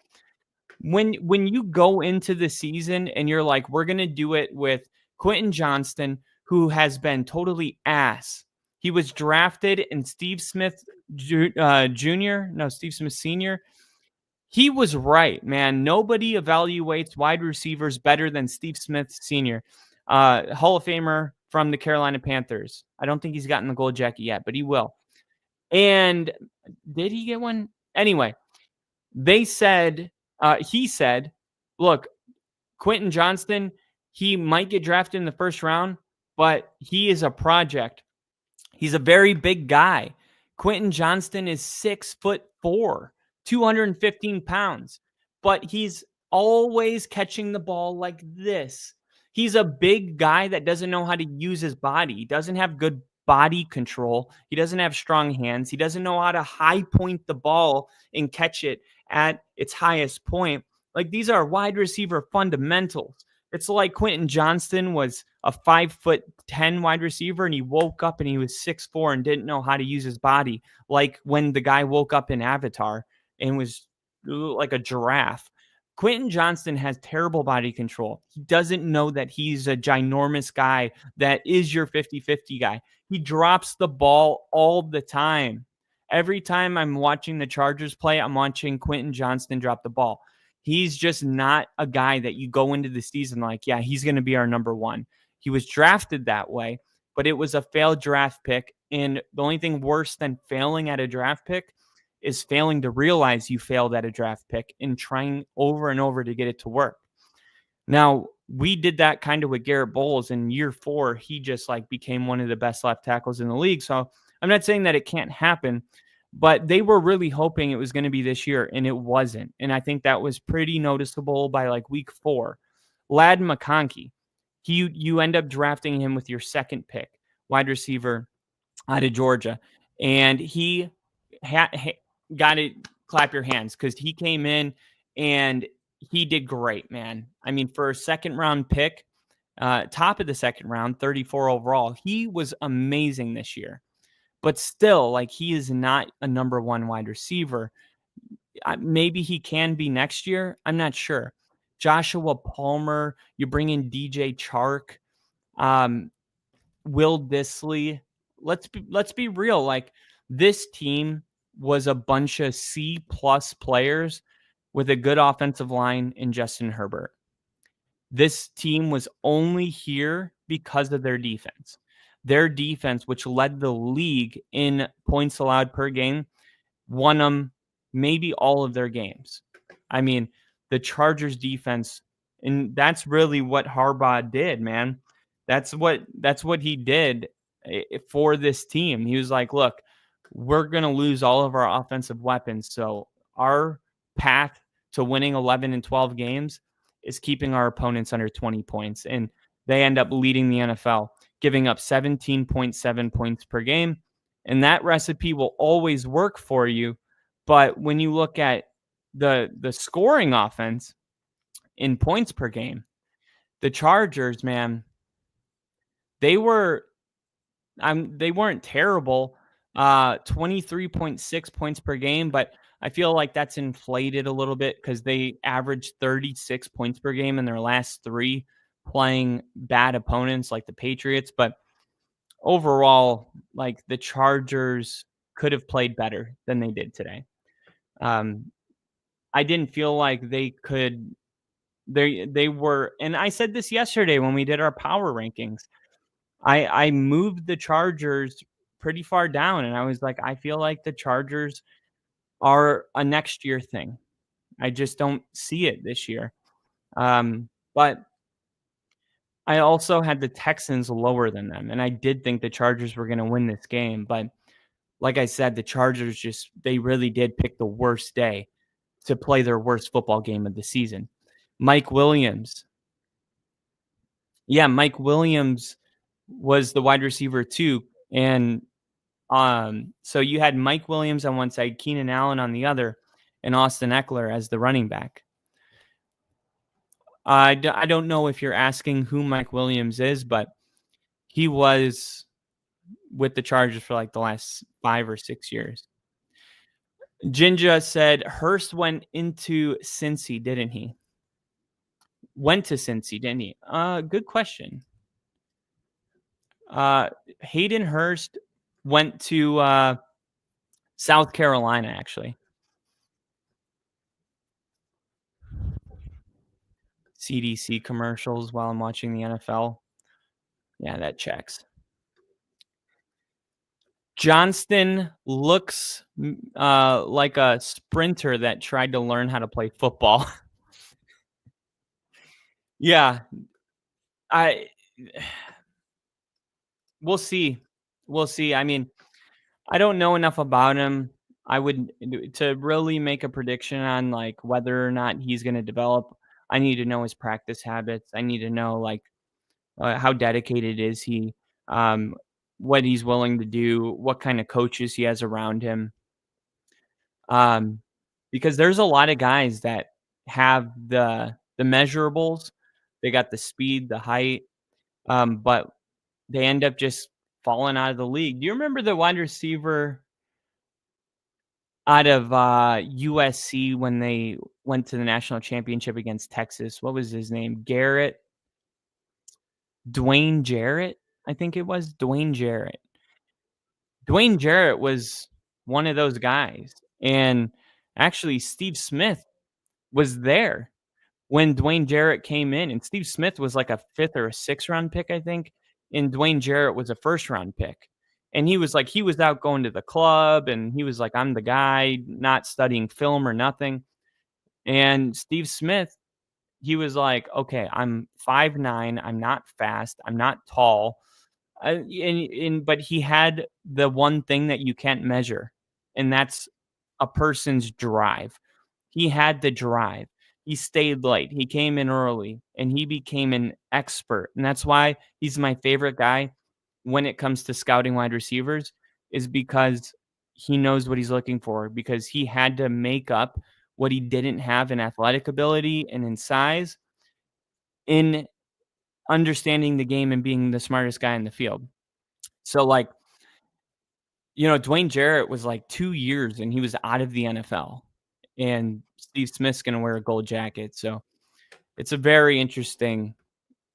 when you go into the season and you're like, we're going to do it with Quentin Johnston, who has been totally ass. He was drafted in Steve Smith Steve Smith Sr. He was right, man. Nobody evaluates wide receivers better than Steve Smith Sr., Hall of Famer from the Carolina Panthers. I don't think he's gotten the gold jacket yet, but he will. And did he get one? Anyway, he said, look, Quentin Johnston, he might get drafted in the first round, but he is a project. He's a very big guy. Quentin Johnston is 6'4", 215 pounds, but he's always catching the ball like this. He's a big guy that doesn't know how to use his body. He doesn't have good body control. He doesn't have strong hands. He doesn't know how to high point the ball and catch it at its highest point. Like, these are wide receiver fundamentals. It's like Quentin Johnston was a 5'10" wide receiver, and he woke up and he was 6'4" and didn't know how to use his body. Like when the guy woke up in Avatar and was like a giraffe. Quentin Johnston has terrible body control. He doesn't know that he's a ginormous guy that is your 50-50 guy. He drops the ball all the time. Every time I'm watching the Chargers play, I'm watching Quentin Johnston drop the ball. He's just not a guy that you go into the season like, yeah, he's going to be our number one. He was drafted that way, but it was a failed draft pick. And the only thing worse than failing at a draft pick is failing to realize you failed at a draft pick and trying over and over to get it to work. Now, we did that kind of with Garrett Bowles in year 4. He just like became one of the best left tackles in the league. So I'm not saying that it can't happen, but they were really hoping it was going to be this year, and it wasn't. And I think that was pretty noticeable by like week 4. Ladd McConkey, you end up drafting him with your second pick, wide receiver out of Georgia. And he got to clap your hands because he came in and he did great, man. I mean, for a second-round pick, top of the second round, 34 overall, he was amazing this year. But still, like, he is not a number one wide receiver. Maybe he can be next year. I'm not sure. Joshua Palmer, you bring in DJ Chark, Will Dissly. Let's be real. Like, this team was a bunch of C+ players with a good offensive line in Justin Herbert. This team was only here because of their defense. Their defense, which led the league in points allowed per game, won them maybe all of their games. I mean, the Chargers defense, and that's really what Harbaugh did, man. That's what he did for this team. He was like, look, we're going to lose all of our offensive weapons. So our path to winning 11 and 12 games is keeping our opponents under 20 points. And they end up leading the NFL, giving up 17.7 points per game. And that recipe will always work for you. But when you look at the scoring offense in points per game, the Chargers, man, they weren't terrible. 23.6 points per game, but I feel like that's inflated a little bit because they averaged 36 points per game in their last 3 playing bad opponents like the Patriots. But overall, like, the Chargers could have played better than they did today. I didn't feel like they could. They were, and I said this yesterday when we did our power rankings. I moved the Chargers pretty far down, and I was like, I feel like the Chargers are a next year thing. I just don't see it this year. But I also had the Texans lower than them, and I did think the Chargers were going to win this game. But like I said, the Chargers they really did pick the worst day to play their worst football game of the season. Mike Williams. Yeah, Mike Williams was the wide receiver too. And so you had Mike Williams on one side, Keenan Allen on the other, and Austin Eckler as the running back. I don't know if you're asking who Mike Williams is, but he was with the Chargers for like the last 5 or 6 years. Jinja said Hurst went into Cincy, didn't he? Went to Cincy, didn't he? Good question. Hayden Hurst went to South Carolina, actually. CDC commercials while I'm watching the NFL. Yeah, that checks. Johnston looks like a sprinter that tried to learn how to play football. Yeah, I we'll see. We'll see. I mean, I don't know enough about him. I would to really make a prediction on like whether or not he's going to develop. I need to know his practice habits. I need to know like how dedicated is he, um, what he's willing to do, what kind of coaches he has around him. Um, because there's a lot of guys that have the measurables. They got the speed, the height, but they end up just falling out of the league. Do you remember the wide receiver out of USC when they went to the national championship against Texas? What was his name? Dwayne Jarrett, I think it was Dwayne Jarrett. Dwayne Jarrett was one of those guys. And actually, Steve Smith was there when Dwayne Jarrett came in. And Steve Smith was like a fifth or a sixth round pick, I think. And Dwayne Jarrett was a first round pick. And he was like, he was out going to the club and he was like, I'm the guy, not studying film or nothing. And Steve Smith, he was like, okay, I'm 5'9", I'm not fast, I'm not tall. But he had the one thing that you can't measure, and that's a person's drive. He had the drive. He stayed late. He came in early, and he became an expert. And that's why he's my favorite guy when it comes to scouting wide receivers, is because he knows what he's looking for, because he had to make up what he didn't have in athletic ability and in size in understanding the game and being the smartest guy in the field. So, like, Dwayne Jarrett was like 2 years and he was out of the NFL, and Steve Smith's gonna wear a gold jacket. So it's a very interesting,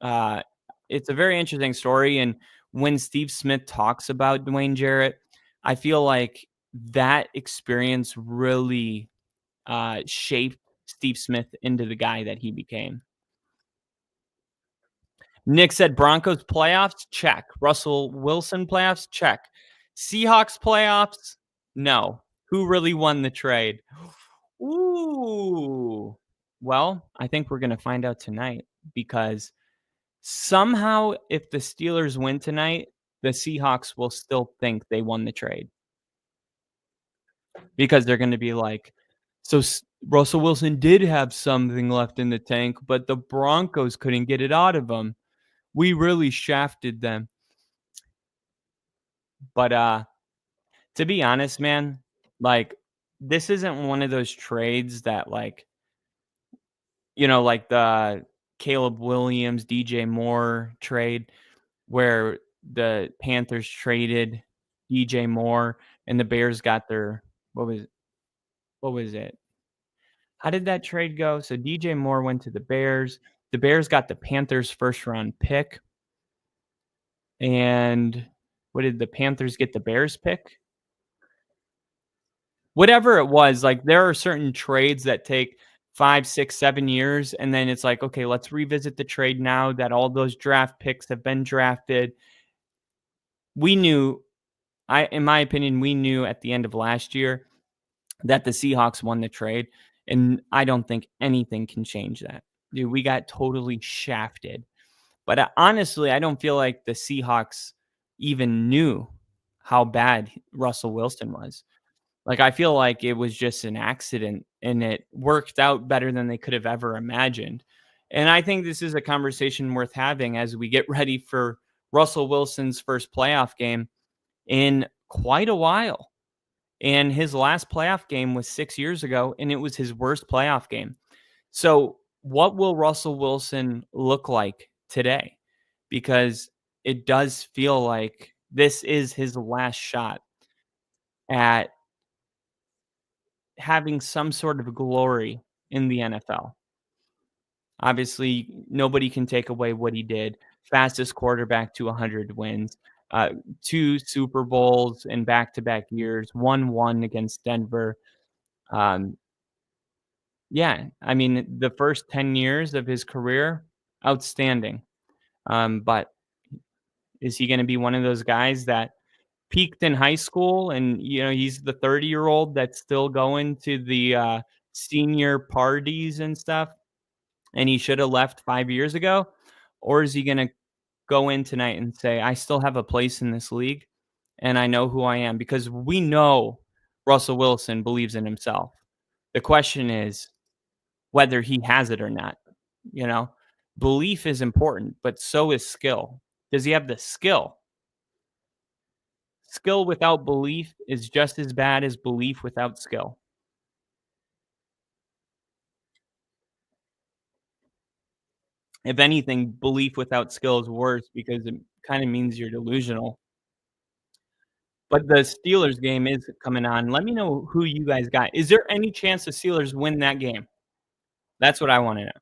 uh, it's a very interesting story. And when Steve Smith talks about Dwayne Jarrett, I feel like that experience really shaped Steve Smith into the guy that he became. Nick said Broncos playoffs, check. Russell Wilson playoffs, check. Seahawks playoffs, no. Who really won the trade? Ooh. Well, I think we're going to find out tonight, because somehow if the Steelers win tonight, the Seahawks will still think they won the trade, because they're going to be like, so Russell Wilson did have something left in the tank, but the Broncos couldn't get it out of him. We really shafted them. But to be honest, man, like, this isn't one of those trades that, like, like the Caleb Williams, DJ Moore trade, where the Panthers traded DJ Moore and the Bears got their, what was it? How did that trade go? So DJ Moore went to the Bears. The Bears got the Panthers first round pick. And what did the Panthers get? The Bears pick? Whatever it was, like, there are certain trades that take 5, 6, 7 years, and then it's like, okay, let's revisit the trade now that all those draft picks have been drafted. We knew, in my opinion, we knew at the end of last year that the Seahawks won the trade, and I don't think anything can change that. Dude, we got totally shafted. But honestly, I don't feel like the Seahawks even knew how bad Russell Wilson was. Like, I feel like it was just an accident, and it worked out better than they could have ever imagined. And I think this is a conversation worth having as we get ready for Russell Wilson's first playoff game in quite a while. And his last playoff game was 6 years ago, and it was his worst playoff game. So what will Russell Wilson look like today? Because it does feel like this is his last shot at having some sort of glory in the NFL. Obviously, nobody can take away what he did. Fastest quarterback to 100 wins, 2 Super Bowls in back-to-back years, 1-1 against Denver. Yeah, I mean, the first 10 years of his career, outstanding. But is he going to be one of those guys that peaked in high school and, he's the 30-year-old that's still going to the, senior parties and stuff, and he should have left 5 years ago? Or is he gonna go in tonight and say, "I still have a place in this league, and I know who I am," because we know Russell Wilson believes in himself. The question is whether he has it or not, you know? Belief is important, but so is skill. Does he have the skill? Skill without belief is just as bad as belief without skill. If anything, belief without skill is worse because it kinda means you're delusional. But the Steelers game is coming on. Let me know who you guys got. Is there any chance the Steelers win that game? That's what I wanna know.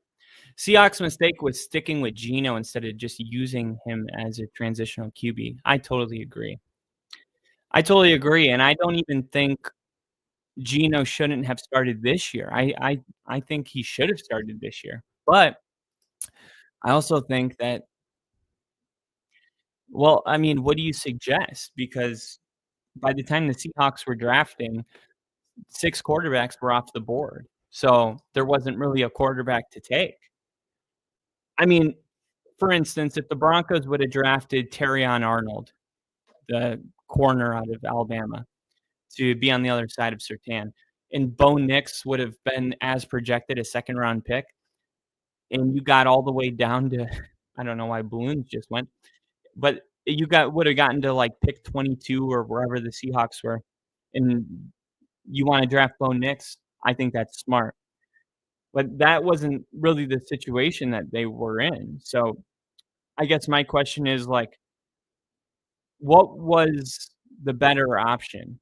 Seahawks' mistake was sticking with Geno instead of just using him as a transitional QB. I totally agree. I totally agree, and I don't even think Geno shouldn't have started this year. I think he should have started this year. But I also think that well, I mean, what do you suggest? Because by the time the Seahawks were drafting, 6 quarterbacks were off the board. So, there wasn't really a quarterback to take. I mean, for instance, if the Broncos would have drafted Terrion Arnold, the corner out of Alabama, to be on the other side of Surtain, and Bo Nix would have been as projected a second-round pick, and you got all the way down to I don't know why balloons just went, but would have gotten to, like, pick 22 or wherever the Seahawks were, and you wanna draft Bo Nix, I think that's smart. But that wasn't really the situation that they were in. So, I guess my question is, like, what was the better option?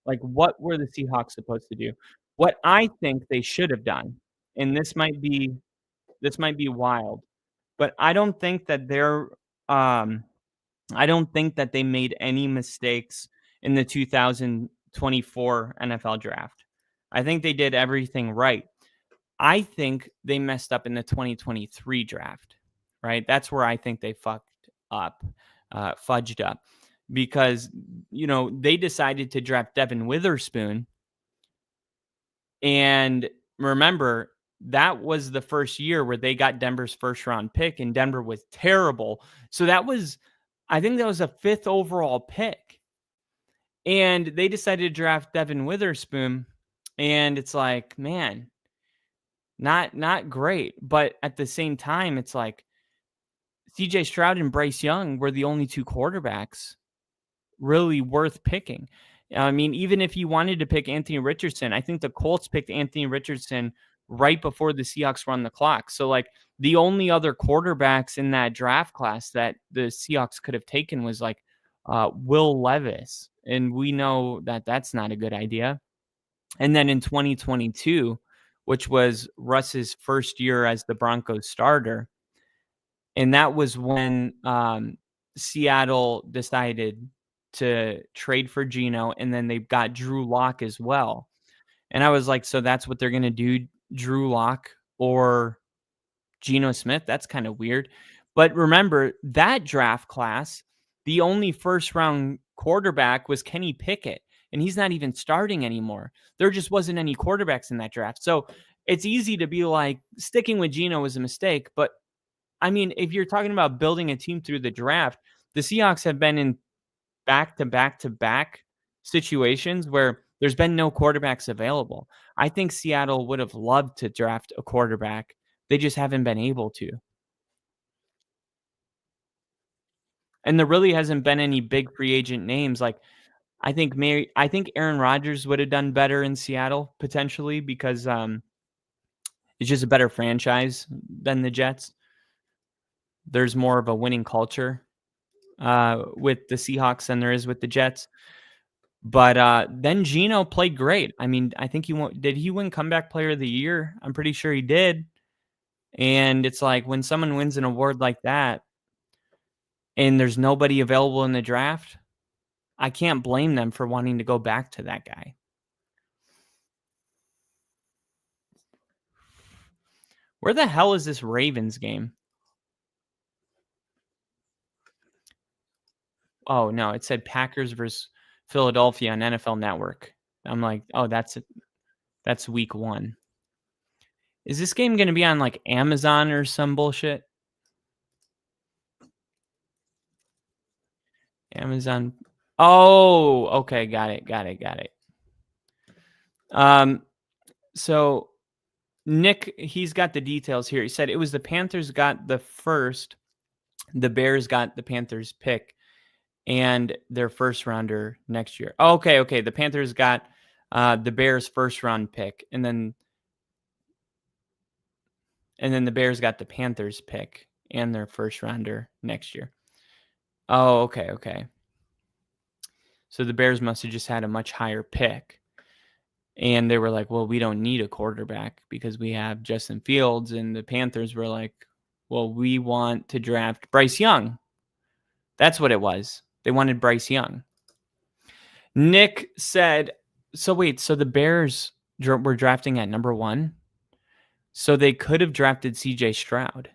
Like, what were the Seahawks supposed to do? What I think they should have done, and this might be wild, but um I don't think that they made any mistakes in the 2024 NFL draft. I think they did everything right. I think they messed up in the 2023 draft, right? That's where I think they fucked up, fudged up because, they decided to draft Devin Witherspoon. And remember, that was the first year where they got Denver's first round pick, and Denver was terrible. So I think that was a fifth overall pick. And they decided to draft Devin Witherspoon. And it's like, man, not great. But at the same time, it's like CJ Stroud and Bryce Young were the only 2 quarterbacks really worth picking. I mean, even if you wanted to pick Anthony Richardson, I think the Colts picked Anthony Richardson right before the Seahawks were on the clock. So, like, the only other quarterbacks in that draft class that the Seahawks could have taken was, like, Will Levis, and we know that that's not a good idea. And then in 2022, which was Russ's first year as the Broncos starter, and that was when Seattle decided to trade for Geno, and then they got Drew Lock as well. And I was like, so that's what they're going to do, Drew Lock or Geno Smith? That's kind of weird. But remember, that draft class, the only first-round quarterback was Kenny Pickett, and he's not even starting anymore. There just wasn't any quarterbacks in that draft. So it's easy to be like, sticking with Geno was a mistake, but I mean, if you're talking about building a team through the draft, the Seahawks have been in back-to-back-to-back situations where there's been no quarterbacks available. I think Seattle would have loved to draft a quarterback. They just haven't been able to. And there really hasn't been any big free agent names. Like, I think Aaron Rodgers would have done better in Seattle potentially because it's just a better franchise than the Jets. There's more of a winning culture with the Seahawks than there is with the Jets. But then Geno played great. I mean, I think did he win Comeback Player of the Year? I'm pretty sure he did. And it's like when someone wins an award like that and there's nobody available in the draft, I can't blame them for wanting to go back to that guy. Where the hell is this Ravens game? Oh no, it said Packers versus Philadelphia on NFL Network. I'm like, oh, that's week 1. Is this game going to be on like Amazon or some bullshit? Amazon. Oh, okay, got it. So Nick, he's got the details here. He said it was the Panthers got the first, the Bears got the Panthers pick and their first rounder next year. Okay. The Panthers got the Bears first round pick, and then the Bears got the Panthers pick and their first rounder next year. Oh, okay. So the Bears must have just had a much higher pick. And they were like, well, we don't need a quarterback because we have Justin Fields. And the Panthers were like, well, we want to draft Bryce Young. That's what it was. They wanted Bryce Young. Nick said, so wait, so the Bears were drafting at number 1? So they could have drafted CJ Stroud.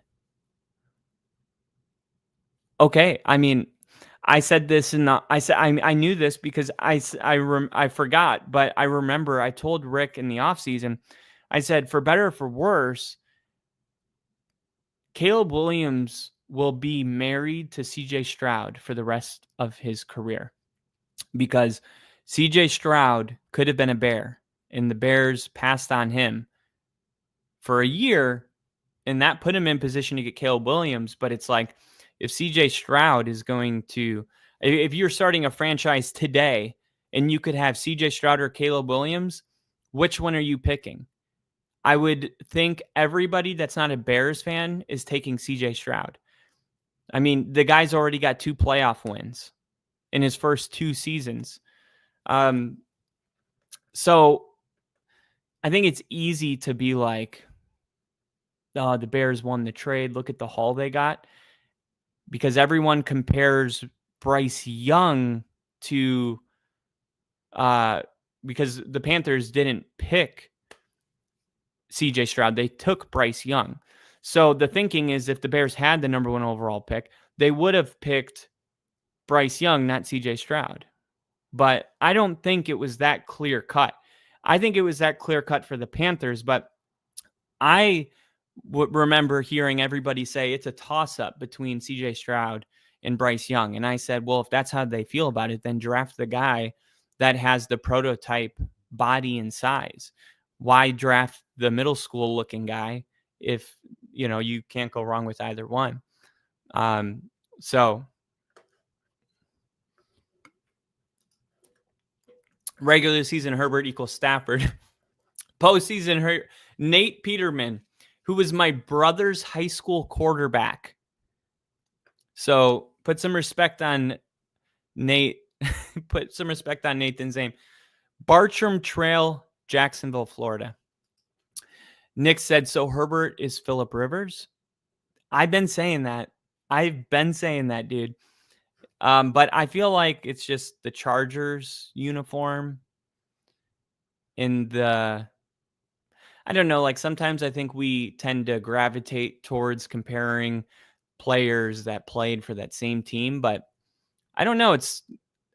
Okay, I mean, I said this I knew this because I forgot, but I remember I told Rick in the offseason, I said, for better or for worse, Caleb Williams will be married to CJ Stroud for the rest of his career, because CJ Stroud could have been a Bear and the Bears passed on him for a year, and that put him in position to get Caleb Williams. But it's like, if CJ Stroud is going to, if you're starting a franchise today and you could have CJ Stroud or Caleb Williams, which one are you picking? I would think everybody that's not a Bears fan is taking CJ Stroud. I mean, the guy's already got 2 playoff wins in his first 2 seasons. So I think it's easy to be like, oh, the Bears won the trade. Look at the haul they got. Because everyone compares Bryce Young to, because the Panthers didn't pick CJ Stroud. They took Bryce Young. So the thinking is, if the Bears had the number 1 overall pick, they would have picked Bryce Young, not CJ Stroud. But I don't think it was that clear cut. I think it was that clear cut for the Panthers, but I would remember hearing everybody say it's a toss-up between CJ Stroud and Bryce Young. And I said, well, if that's how they feel about it, then draft the guy that has the prototype body and size. Why draft the middle school looking guy if, you can't go wrong with either one? So regular season Herbert equals Stafford. Postseason Nate Peterman, who was my brother's high school quarterback. So put some respect on Nate. Put some respect on Nathan's name. Bartram Trail, Jacksonville, Florida. Nick said, so Herbert is Phillip Rivers? I've been saying that, dude. But I feel like it's just the Chargers uniform in the... I don't know, like sometimes I think we tend to gravitate towards comparing players that played for that same team, but I don't know. It's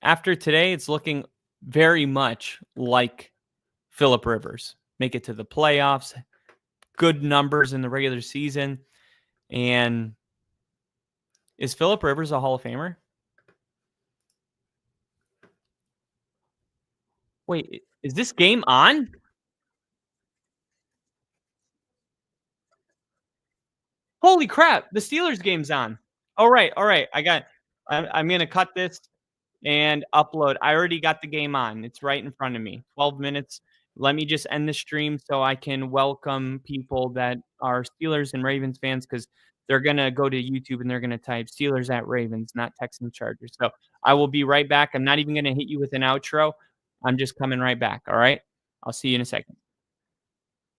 after today, it's looking very much like Phillip Rivers. Make it to the playoffs, good numbers in the regular season. And is Phillip Rivers a Hall of Famer? Wait, is this game on? Holy crap, the Steelers game's on. All right. I'm going to cut this and upload. I already got the game on. It's right in front of me. 12 minutes. Let me just end the stream so I can welcome people that are Steelers and Ravens fans, because they're going to go to YouTube and they're going to type Steelers at Ravens, not Texans Chargers. So I will be right back. I'm not even going to hit you with an outro. I'm just coming right back. All right. I'll see you in a second.